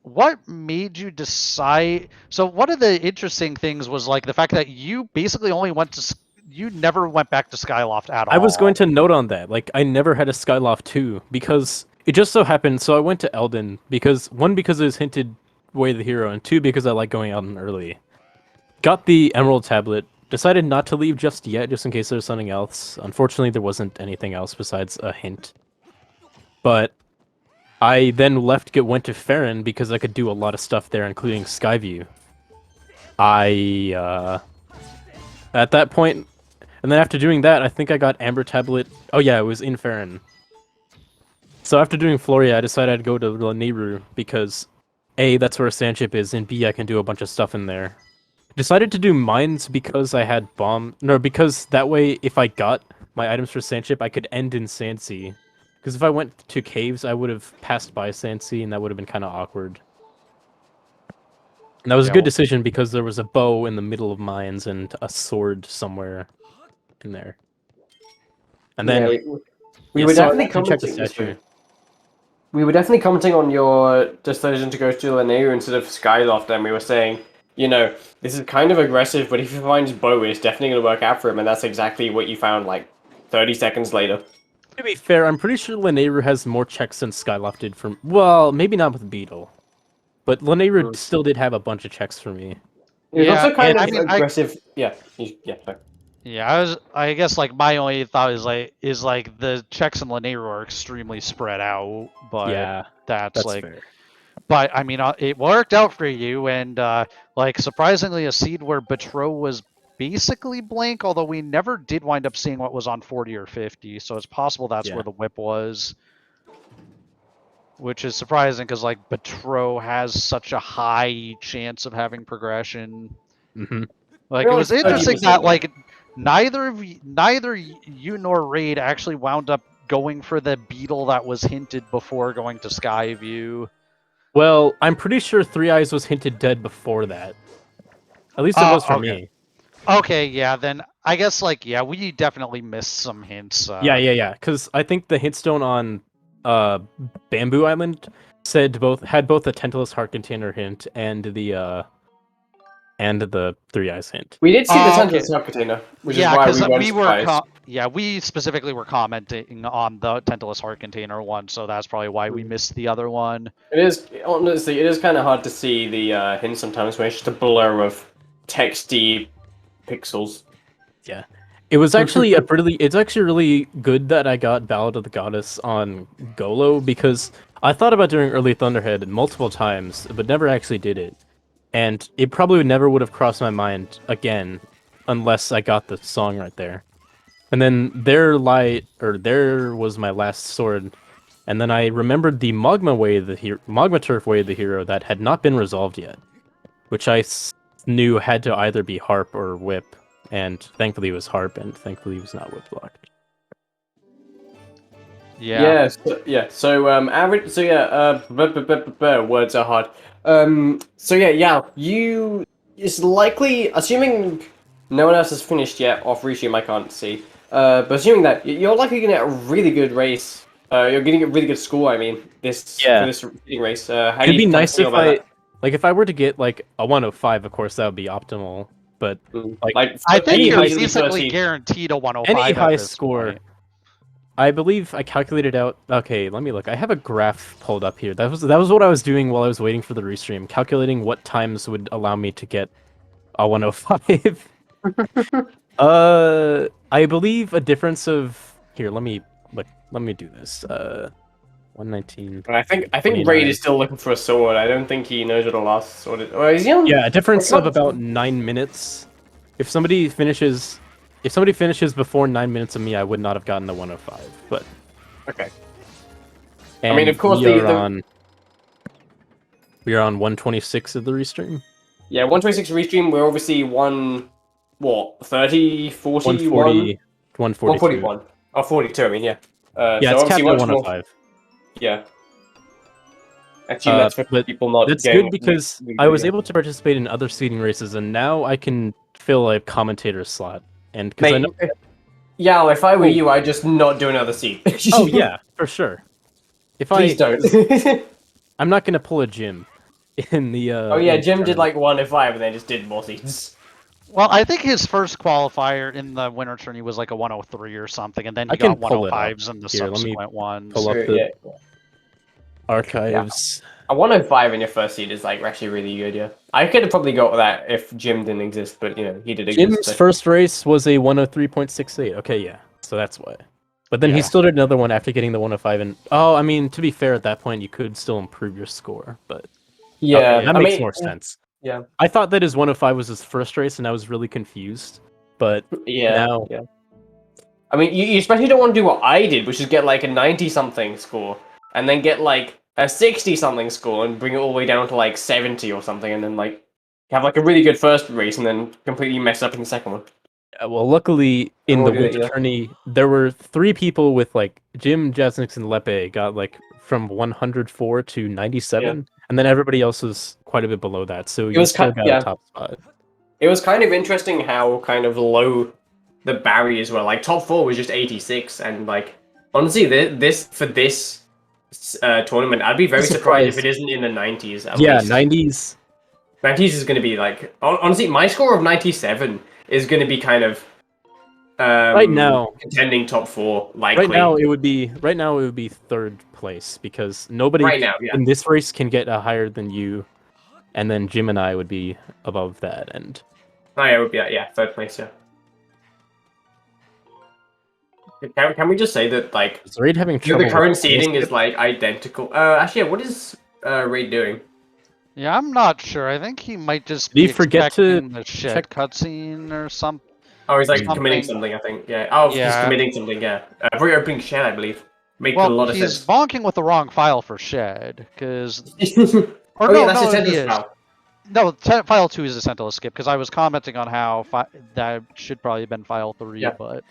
what made you decide? So one of the interesting things was, like, the fact that you basically only went to... You never went back to Skyloft at all. I was going to note on that. Like, I never had a Skyloft 2, because it just so happened, so I went to Elden, because, 1, because it was hinted Way of the Hero, and 2, because I like going Elden early. Got the Emerald Tablet, decided not to leave just yet, just in case there was something else. Unfortunately, there wasn't anything else besides a hint. But I then went to Farron because I could do a lot of stuff there, including Skyview. At that point, and then after doing that, I think I got Amber Tablet. Oh yeah, it was in Farron. So after doing Floria, I decided I'd go to Nehru because A, that's where a sand chip is, and B, I can do a bunch of stuff in there. Decided to do mines because I had because that way, if I got my items for sand chip, I could end in Sand Sea. Because if I went to caves, I would have passed by Sand Sea, and that would have been kind of awkward. And that was a Yeah, good well, decision because there was a bow in the middle of mines and a sword somewhere in there. And then, Yeah, we yeah, were so I definitely went to check the commenting. statue. We were definitely commenting on your decision to go to Lanayru instead of Skyloft, and we were saying, this is kind of aggressive, but if he finds bow, it's definitely going to work out for him, and that's exactly what you found like 30 seconds later. To be fair, I'm pretty sure Lanayru has more checks than Skyloft did from. Well, maybe not with Beetle, but Lanayru still did have a bunch of checks for me. It was yeah, also kind and of I mean, aggressive. Sorry. I guess like my only thought is like the checks in Lanayru are extremely spread out, but Yeah, that's like, fair. but I mean, it worked out for you, and like surprisingly, a seed where Betro was basically blank, although we never did wind up seeing what was on 40 or 50, so it's possible that's Yeah. where the whip was, which is surprising because like Betro has such a high chance of having progression. Mm-hmm. Like it was interesting that like neither you nor Raid actually wound up going for the beetle that was hinted before going to Skyview. Well, I'm pretty sure Three Eyes was hinted dead before that. At least it was for Okay. me. Okay, yeah, then I guess like yeah, we definitely missed some hints. Yeah. Because I think the hint stone on Bamboo Island had both the Tantalus Heart Container hint and the Three Eyes hint. We did see the Okay. Tantalus container, which Yeah, is why because we weren't surprised. we specifically were commenting on the Tantalus Heart Container one, so that's probably why we missed the other one. It is, honestly, it is kind of hard to see the hint sometimes when it's just a blur of texty pixels. Yeah. It was actually it's actually really good that I got Ballad of the Goddess on Golo because I thought about doing early Thunderhead multiple times, but never actually did it. And it probably never would have crossed my mind again unless I got the song right there. And then there was my last sword. And then I remembered the Magma Turf way of the hero that had not been resolved yet, which knew had to either be Harp or Whip. And thankfully it was Harp, and thankfully he was not whip blocked. Yeah. So average. So words are hard. It's likely, assuming no one else has finished yet off Reshim, I can't see. But assuming that you're likely gonna get a really good race. You're getting a really good score. I mean, for this reading race. How It'd do be you nice feel if about if I were to get like a 105, of course that would be optimal. But that? I think any you're easily basically 30. guaranteed a 105 any at high this score. point. I believe I calculated out. Okay, let me look. I have a graph pulled up here. That was what I was doing while I was waiting for the restream, calculating what times would allow me to get a 105. I believe a difference of here. Let me do this. 119. I think 29. Raid is still looking for a sword. I don't think he knows what the last sword is. Or is he on? Yeah, a difference of about 9 minutes. If somebody finishes before 9 minutes of me, I would not have gotten the 105. But okay. and I mean, of course, we are on 126 of the restream. Yeah, 126 restream. We're obviously 30, 40, 140, 141. Oh, 42. I mean, yeah. Yeah, so it's obviously capped at much 105. more. Yeah. Actually, that's for but people not that's getting good because I was able to participate in other seeding races, and now I can fill a commentator slot. And because I know, yeah, if I were you, I'd just not do another seed. oh yeah, for sure. Please don't. I'm not gonna pull a Jim in the. Oh yeah, Jim did like 105 and then just did more seeds. Well, I think his first qualifier in the winter tourney was like a 103 or something, and then he got 105s in the subsequent ones. Pull up the archives. Yeah. A 105 in your first seed is like actually really good, yeah. I could have probably got that if Jim didn't exist, but he did exist. Jim's first race was a 103.68. Okay, yeah. So that's why. But then he still did another one after getting the 105, and I mean, to be fair, at that point you could still improve your score, but yeah, that makes more sense. Yeah, I thought that his 105 was his first race, and I was really confused. But now, I mean, you especially don't want to do what I did, which is get like a 90-something score, and then get like a 60 something score and bring it all the way down to like 70 or something, and then like have like a really good first race and then completely mess up in the second one. Well, luckily in we'll the do that, winter yeah. tourney, there were 3 people with like Jim, Jasnix, and Lepe got like from 104 to 97, and then everybody else was quite a bit below that. So you was still ki- got yeah. a top spot. It was kind of interesting how kind of low the barriers were. Like top 4 was just 86, and like honestly, this tournament, I'd be very surprised if it isn't in the 90s at Yeah, least. 90s. 90s is going to be like honestly, my score of 97 is going to be kind of Right now, contending top 4 likely. right now it would be third place because nobody Right now, yeah. in this race can get a higher than you, and then Jim and I would be above that. And Oh yeah, it would be third place, yeah. Can we just say that like is Raid having trouble? the current with seeding is like identical? Actually, yeah, what is Raid doing? Yeah, I'm not sure. I think he might just Did he be forget to expecting the shed check- cutscene or something. Oh, he's like Something. committing something, I think. Yeah. Oh, he's Yeah. committing something. Yeah. Reopening shed, I believe. Makes a Well, lot of he's sense. bonking with the wrong file for shed, because... Oh, Or no, yeah, that's no, his he sentence is. file. No, file 2 is a Tantalus Skip, because I was commenting on how that should probably have been file 3, Yeah. but...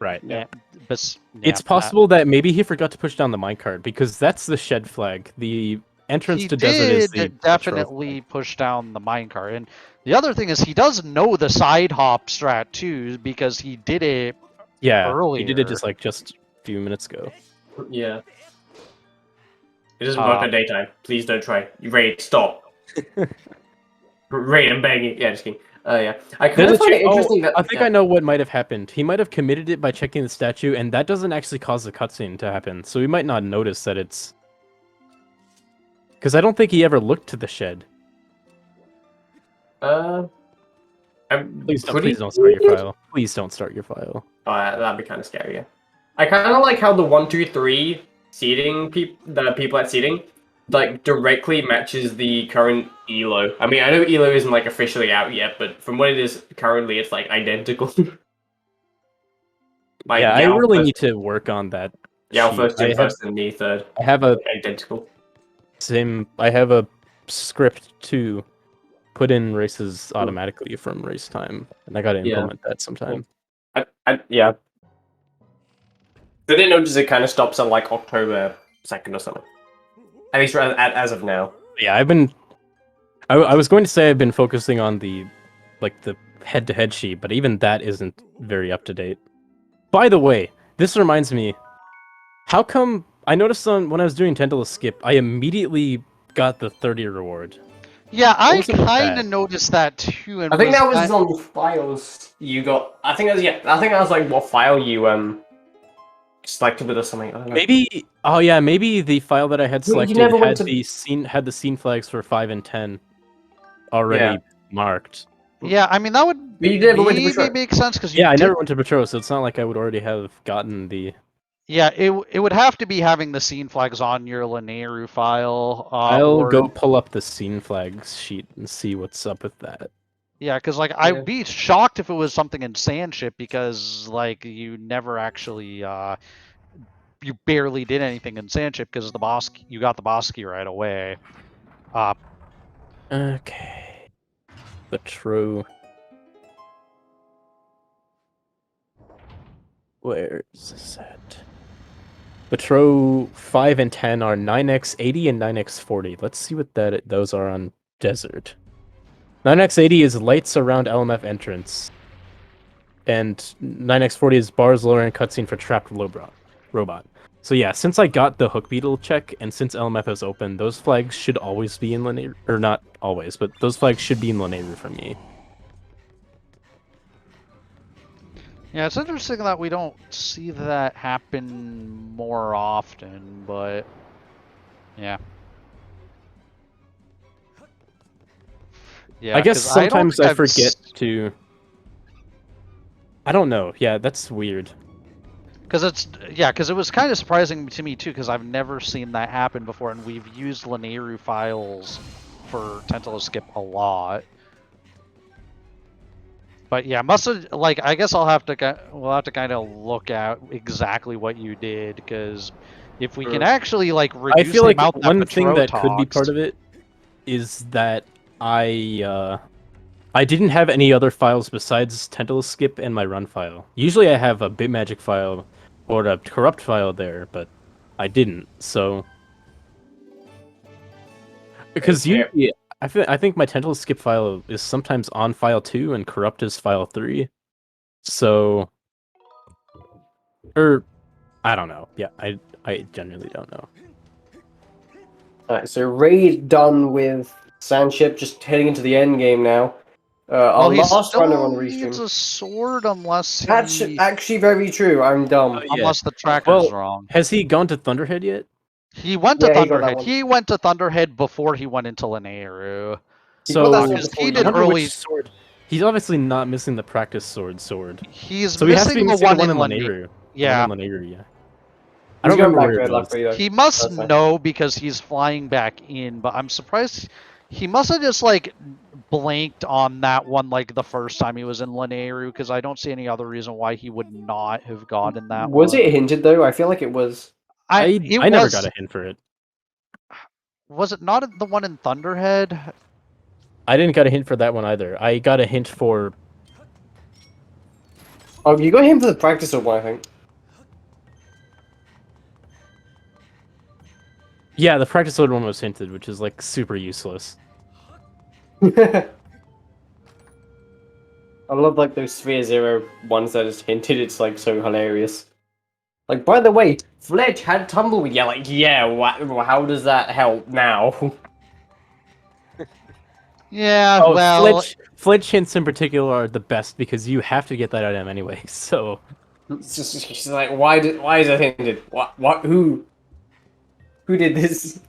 right. Yeah, but... It's possible that maybe he forgot to push down the minecart because that's the shed flag. The entrance He to desert is the did definitely push down the minecart. And the other thing is he does know the side hop strat too, because he did it earlier. He did it just a few minutes ago. Yeah. It doesn't work at daytime. Please don't try. Raid, stop. Raid, I'm begging. Yeah, just kidding. Yeah. I kind of find it interesting that... I think I know what might have happened. He might have committed it by checking the statue, and that doesn't actually cause the cutscene to happen. So he might not notice that it's... Because I don't think he ever looked to the shed. Please don't start your file. Please don't start your file. Oh, that'd be kind of scary, yeah. I kind of like how the 1, 2, 3 seeding the people at seeding like directly matches the current ELO. I mean, I know ELO isn't like officially out yet, but from what it is currently, it's like identical. Like, yeah, I really need to work on that. Yeah, first Jim first and me third. I have a identical. I have a script to put in races automatically from race time, and I got to implement that sometime. Yeah. Did they notice it kind of stops at like October 2nd or something? At least as of now. Yeah, I was going to say I've been focusing on the head-to-head sheet, but even that isn't very up to date. By the way, this reminds me, how come I noticed when I was doing Tantalus Skip, I immediately got the 30 reward? Yeah, I kind of noticed that too. And I think that was on the files you got. I think that was like what file you selected with or something. I don't know. Maybe. Oh yeah, maybe the file that I had selected had the scene flags for 5 and 10 already marked. Yeah, I mean that would maybe make sense because I never went to Petro, so it's not like I would already have gotten the. Yeah, it would have to be having the scene flags on your Linearu file. I'll go pull up the scene flags sheet and see what's up with that. Yeah, because like I'd be shocked if it was something in Sandship because like you never actually you barely did anything in Sandship because you got the boss key right away. Okay. The true. Where's this at? Petro 5 and 10 are 9x80 and 9x40. Let's see what those are on Desert. 9x80 is lights around LMF entrance. And 9x40 is bars lower and cutscene for trapped robot. So yeah, since I got the Hook Beetle check, and since LMF is open, those flags should always be in Linearu. Or not always, but those flags should be in Linearu for me. Yeah, it's interesting that we don't see that happen more often, but yeah. Yeah, I guess sometimes I forget to... I don't know. Yeah, that's weird. Because it was kind of surprising to me too, because I've never seen that happen before, and we've used Linearu files for Tantalus Skip a lot. But yeah, I guess we'll have to kind of look at exactly what you did, because If we can actually like I reduce feel the like amount that one thing Patro that could be talks. part of it is that I didn't have any other files besides Tantalus Skip and my run file. Usually I have a Bitmagic file or a corrupt file there, but I didn't. So because Yeah. usually I think my Tantalus Skip file is sometimes on file 2 and corrupt is file 3. So or I don't know. Yeah, I genuinely don't know. Alright, so raid done with Sandship, just heading into the end game now. Our Well, he last runner on still needs restream. a sword unless That's he actually very true. I'm dumb. Yeah. unless the tracker's Well, wrong. has he gone to Thunderhead yet? He went to Yeah, he got that Thunderhead. one. He went to Thunderhead before he went into Lanayru. He got that So sword Because before he you. did I wonder early. which sword. He's obviously not missing the practice sword. He's So he has to be missing the missing one the one in in Lanayru. Lanayru. Yeah, The one in Lanayru, yeah. I He's don't going remember back where it red was. luckily though. he must That's fine. know because he's flying back in. But I'm surprised he must have just like blanked on that one like the first time he was in Lanayru because I don't see any other reason why he would not have gotten that Was one. it hinted though? I feel like it was. I It never was. got a hint for it. Was it not the one in Thunderhead? I didn't get a hint for that one either. I got a hint for Oh, you got him for the practice of one, I think. yeah, the practice sword one was hinted, which is like super useless. I love like those Sphere Zero ones that is hinted. It's like so hilarious. Like, by the way, Fletch had Tumbleweed. Yeah, like, yeah, how does that help now? Yeah, Oh, well, Fletch hints in particular are the best because you have to get that item anyway. So It's just she's like, why is it hinted? What who did this?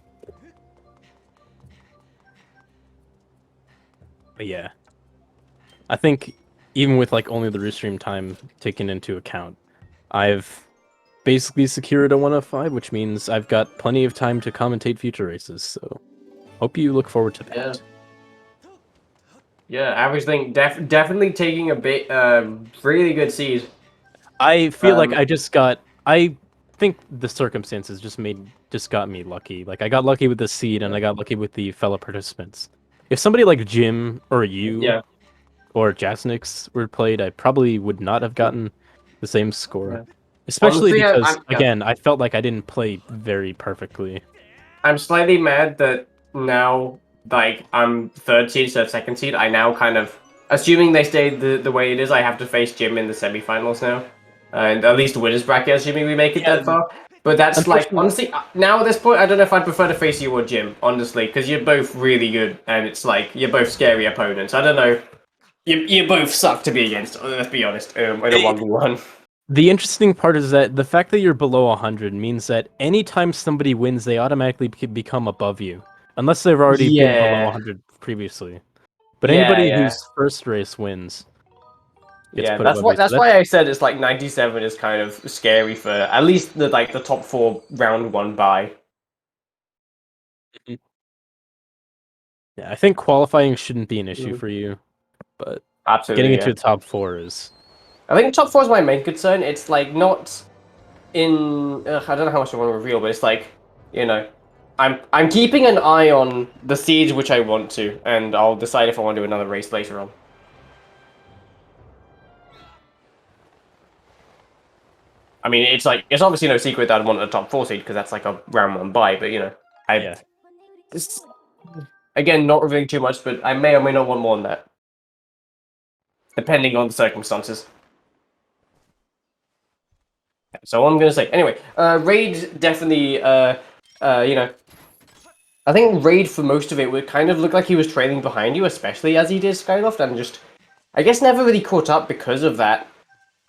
but yeah, I think even with like only the restream time taken into account, I've basically secured a 105, which means I've got plenty of time to commentate future races. So hope you look forward to that. Yeah. Yeah, average thing definitely taking a bit really good seed. I feel like Um, I just got. I think the circumstances just got me lucky. Like I got lucky with the seed, and I got lucky with the fellow participants. If somebody like Jim or you Yeah. or Jasnix were played, I probably would not have gotten the same score. Yeah. Especially Honestly, because yeah. again, I felt like I didn't play very perfectly. I'm slightly mad that now, like, I'm third seed instead of second seed. I now kind of, assuming they stay the way it is, I have to face Jim in the semifinals now. And at least winners bracket, assuming we make it Yeah, that far. But that's like, unfortunately- honestly, now at this point, I don't know if I'd prefer to face you or Jim, honestly, because you're both really good, and it's like, you're both scary opponents. I don't know. You both suck to be against, let's be honest, in a 1v1. The interesting part is that the fact that you're below 100 means that anytime somebody wins, they automatically become above you, unless they've already been below Yeah. 100 previously. But Yeah, anybody yeah. whose first race wins gets Yeah, put that's above what you. that's So why I said it's like 97 is kind of scary for at least the top 4 round 1 bye. yeah, I think qualifying shouldn't be an issue Mm. for you, but Absolutely. getting Yeah. into the top 4 is. I think top 4 is my main concern. It's like not in I don't know how much I want to reveal, but it's like, you know, I'm keeping an eye on the siege which I want to, and I'll decide if I want to do another race later on. I mean, it's like it's obviously no secret that I want a top 4 seed because that's like a round 1 bye, but you know, Yeah. Just, again, not revealing too much, but I may or may not want more than that, depending on the circumstances. So what I'm gonna say, anyway, Raid definitely, you know, I think Raid for most of it would kind of look like he was trailing behind you, especially as he did Skyloft, and just, I guess, never really caught up because of that.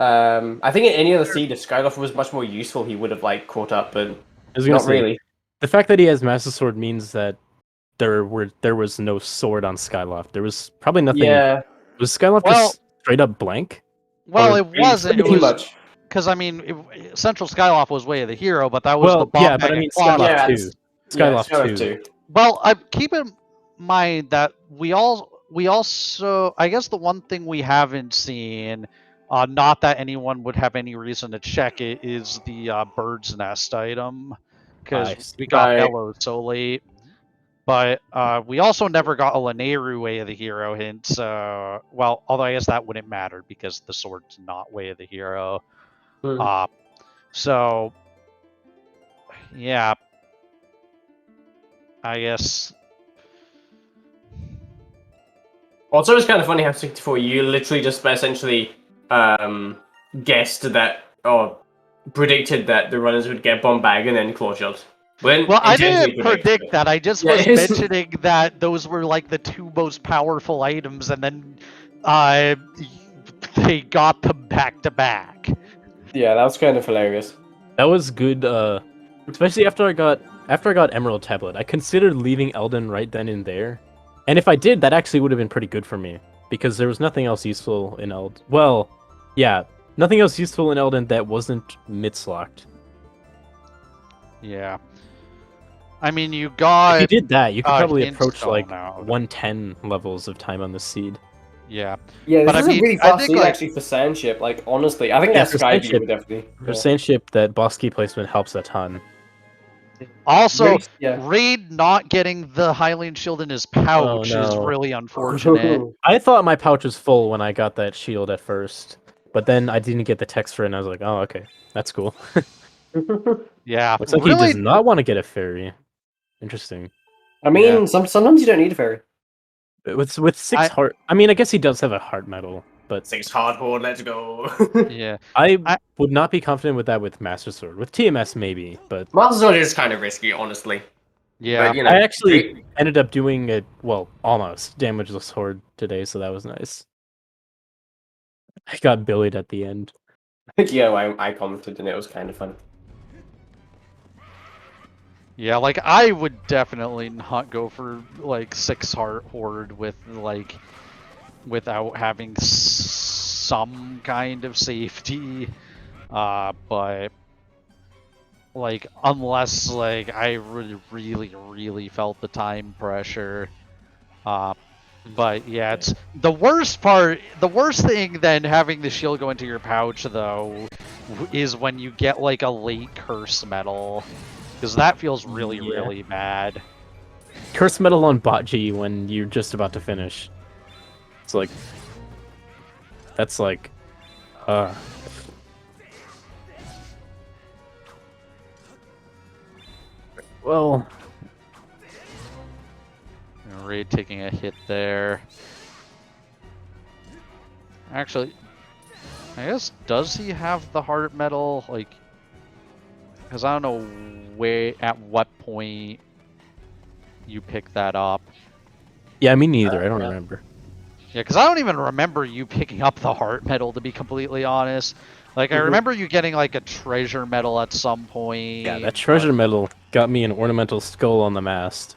I think in any other seed, if Skyloft was much more useful, he would have like caught up, but I was gonna not say, really. the fact that he has Master Sword means that there was no sword on Skyloft. There was probably nothing. Yeah, Was Skyloft just straight up blank? well, Or- it wasn't. It pretty was much. because I mean, Central Skyloft was Way of the Hero, but that was the Well, bomb yeah, but bag I and mean cloth. Skyloft Yeah, too. Yeah, Skyloft 2. too. Well, I keep in mind that we also I guess the one thing we haven't seen, not that anyone would have any reason to check it, is the bird's nest item. because Nice. we got Right. Bellows so late. But we also never got a Lanayru Way of the Hero hint. So, well, although I guess that wouldn't matter because the sword's not Way of the Hero. Hmm. So, yeah, I guess. Also, it's kind of funny how 64, you literally just essentially guessed that, or predicted that the runners would get bomb bag and then claw shot. Well, I didn't predict that. I just Yeah, was it's- mentioning that those were like the two most powerful items, and then uh, they got them back to back. Yeah, that was kind of hilarious. That was good, especially after I got Emerald Tablet. I considered leaving Elden right then and there. And if I did, that actually would have been pretty good for me. Because there was nothing else useful in Elden. Well, yeah, nothing else useful in Elden that wasn't Mitslocked. Yeah. I mean, you got. If you did that, you could probably hints approach going like out. 110 levels of time on the seed. Yeah. Yeah, this But I is a mean, really I fast think, seed like- actually for Sandship. Like, honestly, I think Yeah, that for Sky Sandship. View would definitely. For Sandship, that boss key placement helps a ton. Also, Yeah. Raid not getting the Hylian Shield in his pouch is no. really unfortunate. I thought my pouch was full when I got that shield at first. But then I didn't get the text for it, and I was like, oh, okay. That's cool. Yeah. Looks like he really, does not want to get a fairy. Interesting. I mean, Yeah. sometimes you don't need a fairy. With six heart, I mean, I guess he does have a heart medal, but 6 hardcore, let's go. Yeah. I would not be confident with that with Master Sword. With TMS, maybe, but Master Sword is kind of risky, honestly. Yeah. But, you know, I actually ended up doing it, well, almost damageless horde today, so that was nice. I got billied at the end. yeah, I commented and it was kind of fun. Yeah, like I would definitely not go for like 6 heart horde with like without having some kind of safety. But like unless like I really felt the time pressure. But yeah, it's the worst part. The worst thing than having the shield go into your pouch though is when you get like a late curse medal. Because that feels really bad. Curse medal on bot G when you're just about to finish. It's like, that's like, well, Raid taking a hit there. Actually, I guess, does he have the heart medal? Like, because I don't know at what point you pick that up. yeah, me neither. I don't remember. Yeah, because I don't even remember you picking up the heart medal, to be completely honest. Like, I remember you getting, like, a treasure medal at some point. Yeah, that treasure medal got me an ornamental skull on the mast.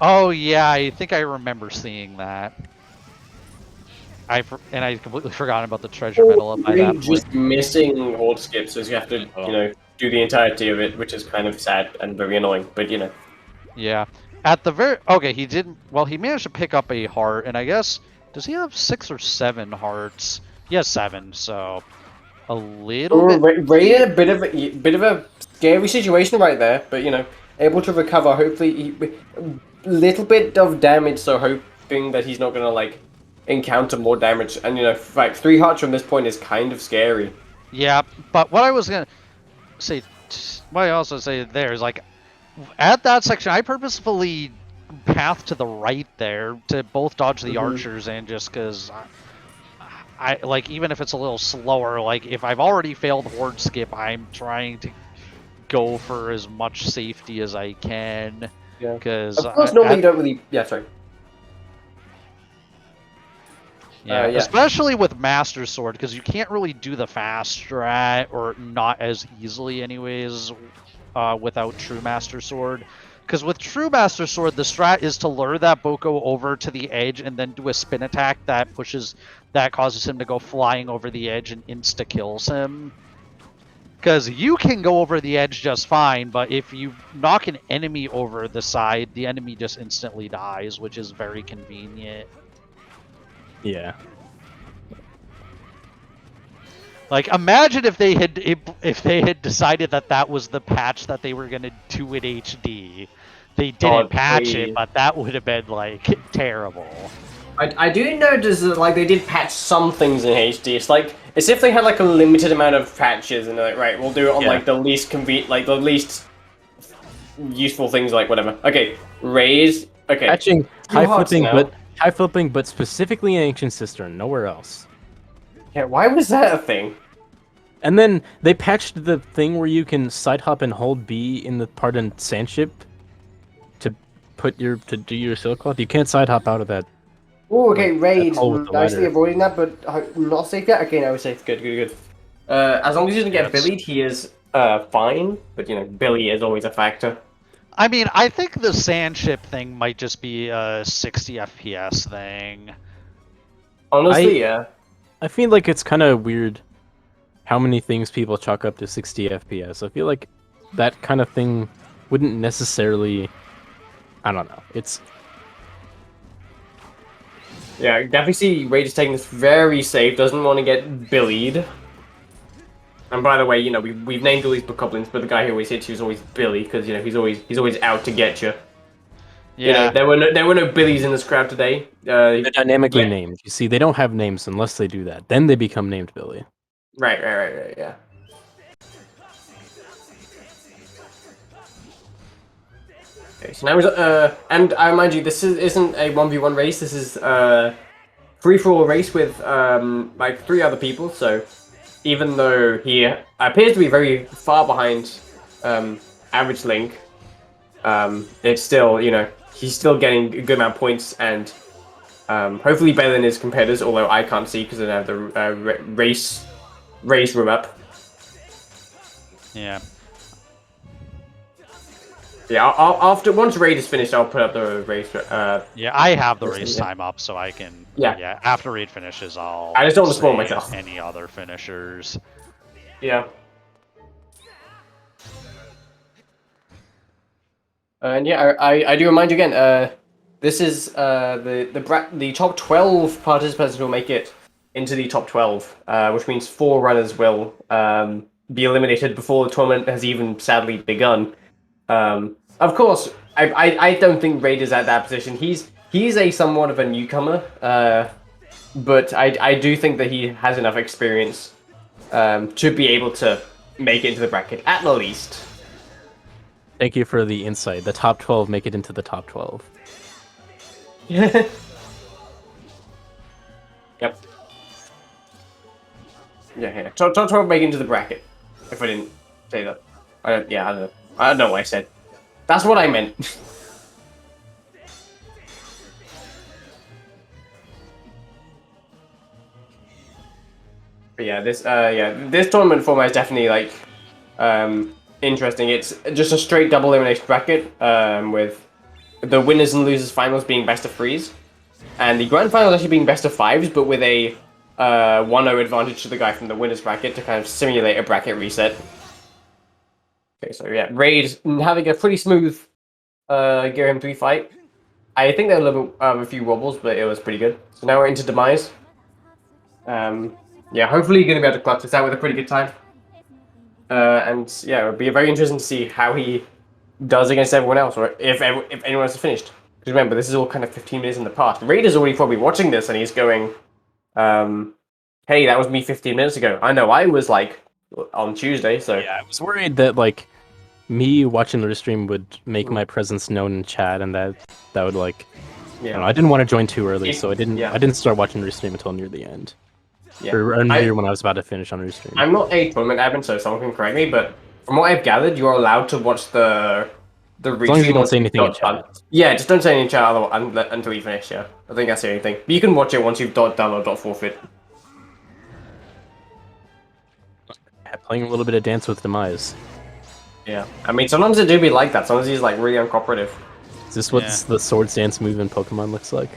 Oh, yeah, I think I remember seeing that. And I completely forgot about the treasure medal up by that point. Just missing horde skips, so you have to, you know, do the entirety of it, which is kind of sad and very annoying, but you know. Yeah. At the very... Okay, he didn't... Well, he managed to pick up a heart, and I guess... Does he have 6 or 7 hearts? He has 7, so... A little bit... Ray in a bit of a scary situation right there, but you know, able to recover, hopefully... little bit of damage, so hoping that he's not gonna, like, encounter more damage. And, you know, like, 3 hearts from this point is kind of scary. Yeah, but what I was gonna say... What I also say there is, like... At that section, I purposefully path to the right there to both dodge the archers and just because I like, even if it's a little slower, like if I've already failed horde skip, I'm trying to go for as much safety as I can. Yeah. Because Of course, normally you don't really... Yeah, sorry. Yeah, yeah. especially with Master Sword, because you can't really do the fast strat, or not as easily anyways, without True Master Sword. Because with True Master Sword, the strat is to lure that Boko over to the edge and then do a spin attack that causes him to go flying over the edge and insta-kills him. Because you can go over the edge just fine, but if you knock an enemy over the side, the enemy just instantly dies, which is very convenient. Yeah. Like, imagine if they had decided that that was the patch that they were gonna do in HD. They didn't God, patch it, please. but that would have been like terrible. I do notice that like they did patch some things in HD. It's like it's if they had like a limited amount of patches and they're like, right, we'll do it on Yeah. like the least the least useful things, like whatever. Okay, raise. Okay, Patching Too hard to know. high flipping, but specifically in Ancient Cistern, nowhere else. Yeah, why was that a thing? And then they patched the thing where you can side hop and hold B in the part in Sandship to do your silk cloth. You can't side hop out of that. Oh, okay, Like, raid. hole with the Nicely ladder. avoiding that, but not safe yet. Okay, now we're safe. Good, good, good. As long as he doesn't get Yes. billied, he is fine. But you know, Billy is always a factor. I mean, I think the sand ship thing might just be a 60 FPS thing. Honestly, yeah. I feel like it's kind of weird how many things people chalk up to 60 FPS. I feel like that kind of thing wouldn't necessarily. I don't know. It's Yeah, definitely see Raid is taking this very safe, doesn't want to get billied. And by the way, you know, we've named all these bokoblins, but the guy who always hits you is always Billy, because you know he's always out to get you. Yeah. You know, there were no Billies in this crowd today. they're dynamically yeah. named. You see, they don't have names unless they do that. Then they become named Billy. Right, yeah. Okay, so now and I remind you, this isn't a 1v1 race. This is free-for-all race with like 3 other people. So even though he appears to be very far behind average Link, it's still, you know, he's still getting a good amount of points and hopefully better than his competitors. Although I can't see because I don't have the race room up. Yeah. Yeah, once raid is finished, I'll put up the race. Yeah, I have the Listen, race yeah. time up, so I can. Yeah. After raid finishes, I'll. I just don't want to spoil say myself. Any other finishers? Yeah. And yeah, I do remind you again. This is the top 12 participants who will make it into the top 12, which means 4 runners will be eliminated before the tournament has even sadly begun. Of course, I don't think Raid is at that position. He's a somewhat of a newcomer, but I do think that he has enough experience to be able to make it into the bracket at the least. Thank you for the insight. The top 12 make it into the top 12. Yep. Yeah. Top 12 make it into the bracket. If I didn't say that, I don't know. I don't know what I said. That's what I meant. But yeah, this tournament format is definitely like interesting. It's just a straight double elimination bracket with the winners and losers finals being best of 3s, and the grand finals actually being best of 5s, but with a 1-0 advantage to the guy from the winners bracket to kind of simulate a bracket reset. Okay, so yeah, Raid having a pretty smooth Girohim 3 fight. I think there were a few wobbles, but it was pretty good. So now we're into Demise. Yeah, hopefully you're going to be able to clutch this out with a pretty good time. And yeah, it would be very interesting to see how he does against everyone else, or if anyone else is finished. Because remember, this is all kind of 15 minutes in the past. Raid is already probably watching this, and he's going, hey, that was me 15 minutes ago. I know, I was like, on Tuesday, so... Yeah, I was worried that, like, me watching the stream would make my presence known in chat, and that would, like... Yeah. I didn't want to join too early, so I didn't start watching the stream until near the end. Yeah. Or near when I was about to finish on the stream. I'm not a tournament admin, so someone can correct me, but from what I've gathered, you are allowed to watch the as long as you don't say anything in chat. Yeah, just don't say anything in chat until you finish, yeah. I think that's the only thing. But you can watch it once you've done or forfeit. Playing a little bit of Dance with Demise. Yeah. I mean, sometimes it do be like that. Sometimes he's like really uncooperative. Is this what the Swords Dance move in Pokemon looks like?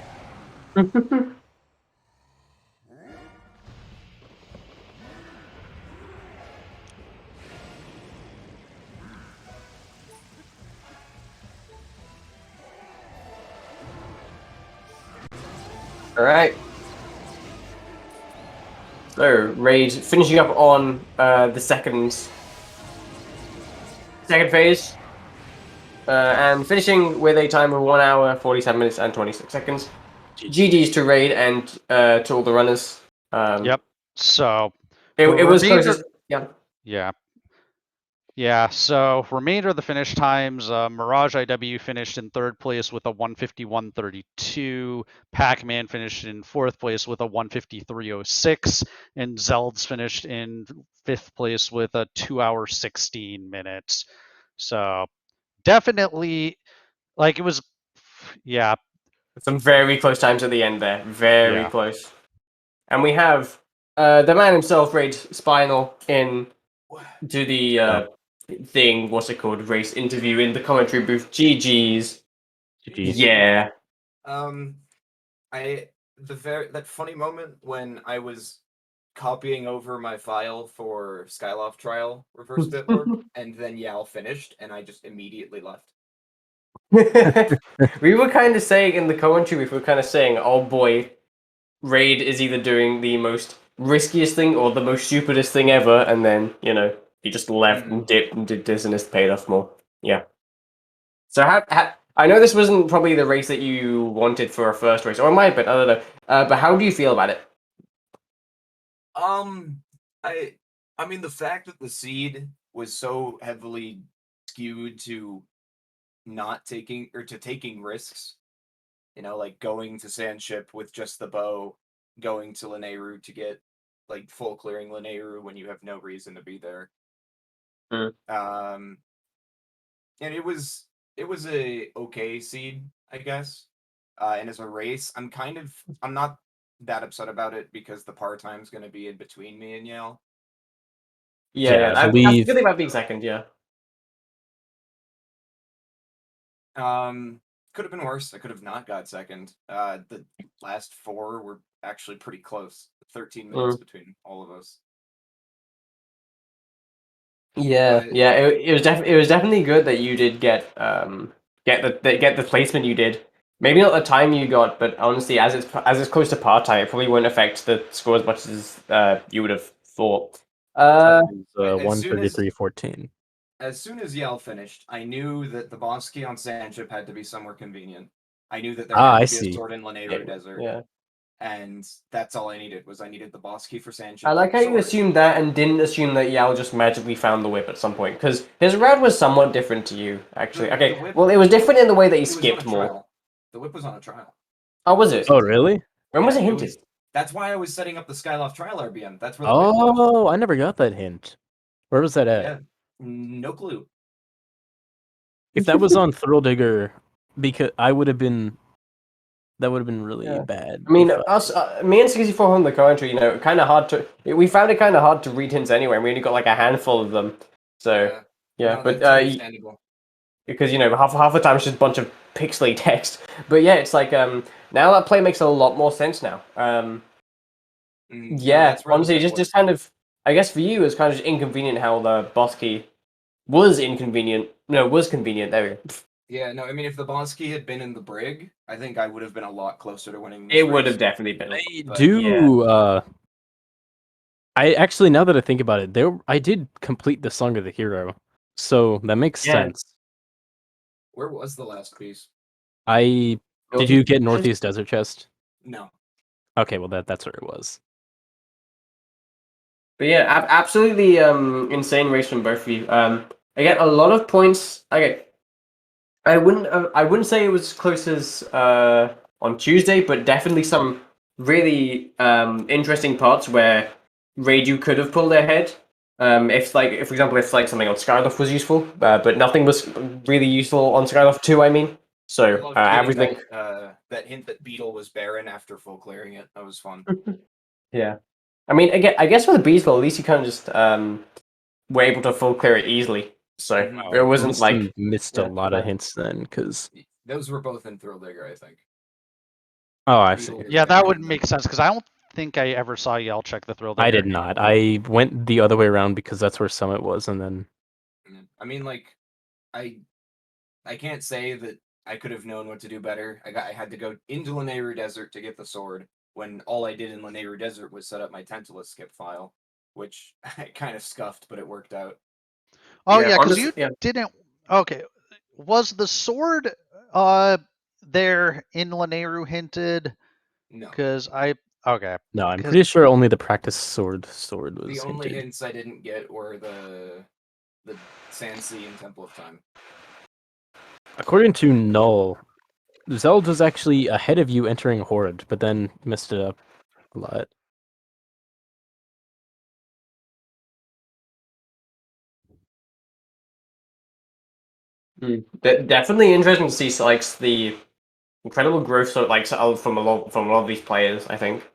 Alright. So, Raid finishing up on the second phase. And finishing with a time of 1 hour, 47 minutes, and 26 seconds. GG's to Raid and to all the runners. Yep. So It the was remainder- closest. Yeah. Yeah, so remainder of the finish times, Mirage IW finished in 3rd place with a 151.32, Pac-Man finished in 4th place with a 153.06, and Zeld's finished in 5th place with a 2 hour 16 minutes. So definitely, like, it was, yeah. Some very close times at the end there. Very Yeah. close. And we have the man himself, Raid Spinal, in to the thing, what's it called? Race interview in the commentary booth. GG's. Yeah. That funny moment when I was copying over my file for Skyloft Trial reverse bitwarp, and then Yal finished, and I just immediately left. We were kind of saying in the commentary, we were kind of saying, oh boy, Raid is either doing the most riskiest thing or the most stupidest thing ever, and then, you know, he just left and dipped and did this and it's paid off more. Yeah. So I know this wasn't probably the race that you wanted for a first race, or it might, but I don't know. But how do you feel about it? I mean, the fact that the seed was so heavily skewed to not taking or to taking risks, you know, like going to Sandship with just the bow, going to Lanayru to get like full clearing Lanayru when you have no reason to be there. And it was a okay seed, I guess. And as a race, I'm not that upset about it because the par time's going to be in between me and Yale. Yeah, I I'm believe- thinking about being second. Yeah. Could have been worse. I could have not got second. The last 4 were actually pretty close. 13 minutes between all of us. Yeah, But- yeah. It was definitely good that you did get the placement you did. Maybe not the time you got, but honestly, as it's close to par time, it probably won't affect the score as much as you would have thought. as 133.14. As soon as Yale finished, I knew that the boss key on Sandship had to be somewhere convenient. I knew that there had to be a sword in Lanayru Desert. Yeah. And that's all I needed, was I needed the boss key for Sandship. I like how you assumed that and didn't assume that Yao just magically found the whip at some point, because his route was somewhat different to you, actually. Okay, the whip- well, it was different in the way that he It was on skipped a more. trial. The whip was on a trial. Oh, was it? Oh, really? When was Yeah, it hinted? That's why I was setting up the Skyloft trial RBM. That's where the whip was. Oh, I never got that hint. Where was that at? Yeah, no clue. If that was on Thrill Digger, because that would have been really bad. I mean, if, me and 64 on the commentary, you know, kind of hard to. We found it kind of hard to read hints anyway. And we only got like a handful of them. So yeah, No, but that's understandable. because you know half the time it's just a bunch of pixely text. But yeah, it's like now that play makes a lot more sense now. Yeah, honestly, just kind of. I guess for you, it's kind of just inconvenient how the boss key was inconvenient. No, was convenient. There we go. Yeah, no, I mean, if the boss key had been in the brig, I think I would have been a lot closer to winning. It would have definitely been. I actually, now that I think about it, I did complete the Song of the Hero, so that makes sense. Where was the last piece? Did you get Northeast Desert Chest? No. Okay, well that's where it was. But yeah, absolutely insane race from both of you. I get a lot of points. I wouldn't say it was as close as on Tuesday, but definitely some really interesting parts where Radu could have pulled ahead. If for example, if like something on Skyloft was useful, but nothing was really useful on Skyloft 2. I mean, so everything. That hint that Beetle was barren after full clearing it. That was fun. Yeah, I mean, again, I guess with Beetle, at least you kind of just were able to full clear it easily. So it wasn't like missed a lot of hints then, because those were both in Thrill Digger, I think. Oh, I see. Yeah, that would make sense because I don't think I ever saw Yell check the Thrill Digger. I did not. I went the other way around because that's where Summit was, and then. I mean, like, I can't say that I could have known what to do better. I had to go into Lanayru Desert to get the sword, when all I did in Lanayru Desert was set up my Tantalus Skip file, which I kind of scuffed, but it worked out. Oh Yeah, yeah, because honestly, you yeah. didn't. Okay, was the sword there in Lanayru hinted? No. Because I okay. No, I'm 'Cause- pretty sure only the practice sword The was only hinted. hints I didn't get were the Sand Sea and Temple of Time. According to Null, Zeld was actually ahead of you entering Horde, but then messed it up a lot. Definitely interesting to see like the incredible growth from a lot of these players. I think.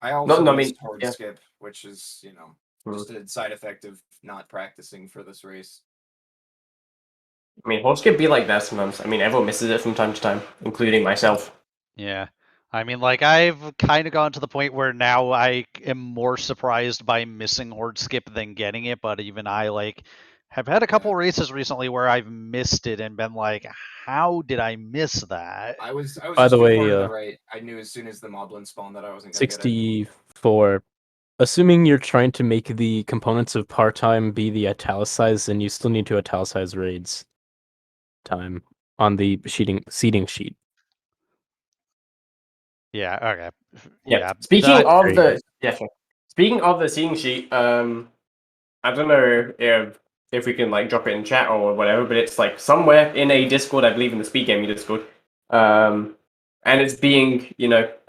I also No, I missed mean, Horde yeah. Skip, which is, Mm. just a side effect of not practicing for this race. I mean, hordes can be like that sometimes. I mean, everyone misses it from time to time, including myself. Yeah. I mean, like, I've kind of gone to the point where now I am more surprised by missing Horde Skip than getting it, but even I, like, have had a couple races recently where I've missed it and been like, how did I miss that? I was By just the too way, far to the right. I knew as soon as the moblin spawned that I wasn't gonna get it. 64. Assuming you're trying to make the components of part-time be the italicized, then you still need to italicize raids time on the seeding sheet. Yeah, okay. Yeah. That, Speaking of the seeing sheet, I don't know if we can like drop it in chat or whatever, but it's like somewhere in a Discord, I believe in the SpeedGaming Discord, and it's being it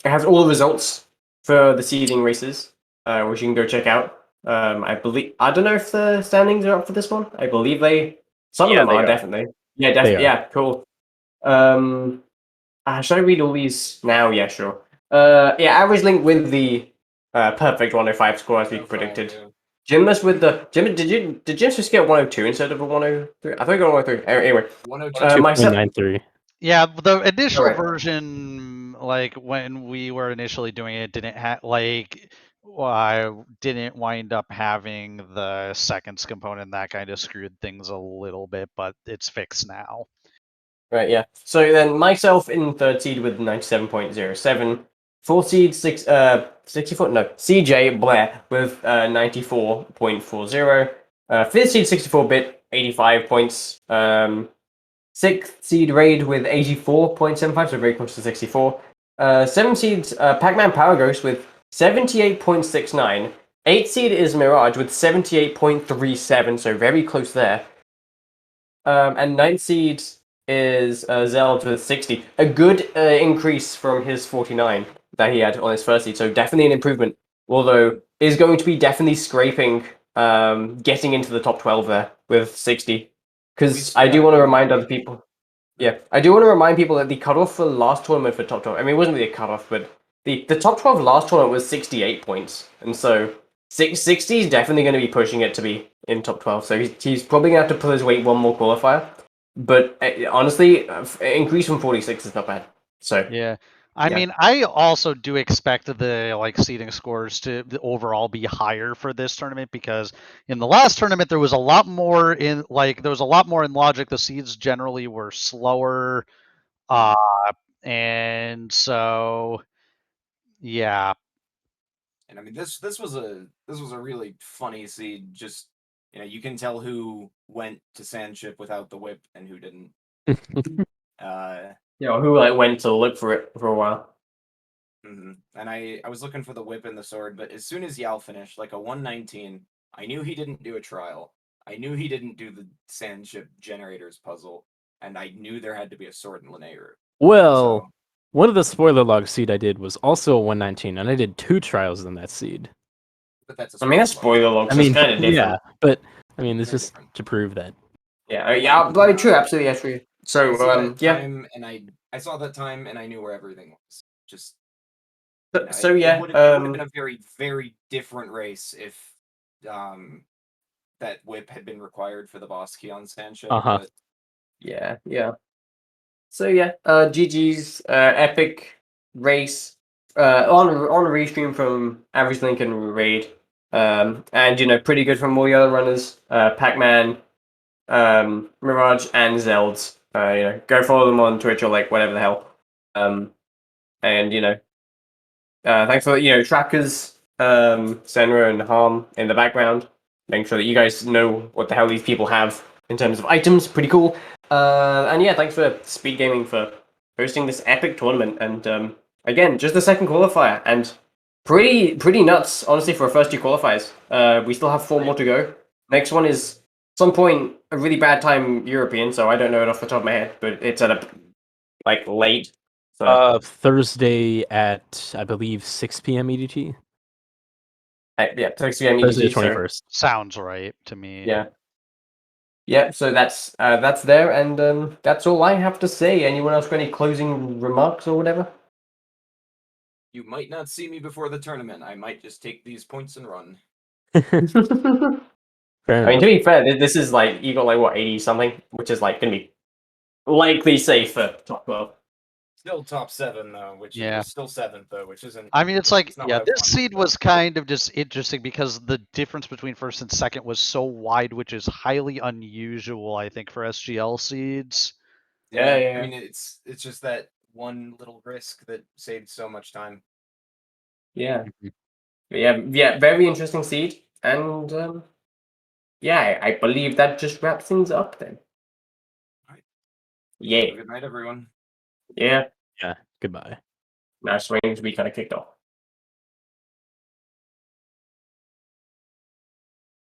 has all the results for the seeding races, which you can go check out. I don't know if the standings are up for this one. I believe some Yeah, of them they are are. definitely. Yeah, They definitely. are. Yeah, cool. Should I read all these now? Yeah, sure. Yeah, average link with the perfect 105 score as we predicted. Gymnast with the did Gymnast just get 102 instead of a 103? I thought he got 103. Anyway, 102. myself. 2.93. yeah, the initial Alright. version, like, when we were initially doing it, didn't have, like, I didn't wind up having the seconds component. That kind of screwed things a little bit, but it's fixed now. Right, yeah. So then myself in third seed with 97.07. Fourth seed 64. No, CJ Blair with 94.40. Fifth seed 64-bit 85 points. Sixth seed Raid with 84.75, so very close to 64. Seventh seed Pac-Man Power Ghost with 78.69. Eighth seed is Mirage with 78.37, so very close there. And ninth seed is Zeld with 60. A good increase from his 49 that he had on his first seed, so definitely an improvement. Although is going to be definitely scraping, getting into the top 12 there with 60. Because I do want to remind other people. Yeah, I do want to remind people that the cutoff for the last tournament for top 12, I mean, it wasn't really a cutoff, but the top 12 last tournament was 68 points. And so 60 is definitely going to be pushing it to be in top 12. So he's probably going to have to pull his weight one more qualifier. But honestly, increase from 46 is not bad. So Yeah. I Yeah. mean, I also do expect the like seeding scores to overall be higher for this tournament, because in the last tournament there was a lot more in logic. The seeds generally were slower, and so yeah. And I mean, this was a really funny seed. Just, you can tell who went to Sandship without the whip and who didn't. who like went to look for it for a while. And I was looking for the whip and the sword, but as soon as Yao finished, like a 119, I knew he didn't do a trial. I knew he didn't do the Sandship generators puzzle, and I knew there had to be a sword in Lanayru. Well, So, one of the spoiler log seed I did was also a 119, and I did 2 trials in that seed. but that's I mean, that's spoiler logs. I mean, kind of different. yeah, but I mean, it's Very just different. to prove that. Yeah, but true, absolutely, yeah, true. So, time, and I saw that time, and I knew where everything was. Just So it yeah, would have been a very, very different race if that whip had been required for the boss key on Sandship. Uh-huh. But yeah. So yeah, GG's epic race on a restream from Average Link and Raid, and pretty good from all the other runners, Pac-Man, Mirage, and Zelds. Go follow them on Twitch or like whatever the hell, and Thanks for trackers, Senra and Harm in the background, making sure that you guys know what the hell these people have in terms of items. Pretty cool. And yeah, thanks for SpeedGaming for hosting this epic tournament. And again, just the second qualifier, and pretty nuts, honestly, for a first 2 qualifiers. We still have 4 more to go. Next one is some point a really bad time European, so I don't know it off the top of my head, but it's at a late. So Thursday at I believe 6 p.m. EDT. yeah, Thursday p.m. Thursday EDT, the so 21st. Sounds right to me. yeah. So that's there, and that's all I have to say. Anyone else got any closing remarks or whatever? You might not see me before the tournament. I might just take these points and run. Fair I mean, enough. to be fair, this is you got what 80 something, which is gonna be likely safe for top 12. Still top 7 though, which Yeah. is still 7th though, which isn't. I mean, it's like, not yeah, what I this wanted, seed but- was kind of just interesting because the difference between first and second was so wide, which is highly unusual, I think, for SGL seeds. Yeah. I mean, it's just that one little risk that saved so much time. Yeah. Yeah. Very interesting seed, and yeah, I believe that just wraps things up then. Right. Yeah. Good night, everyone. Yeah. Yeah. Goodbye. Now Strange to be kind of kicked off.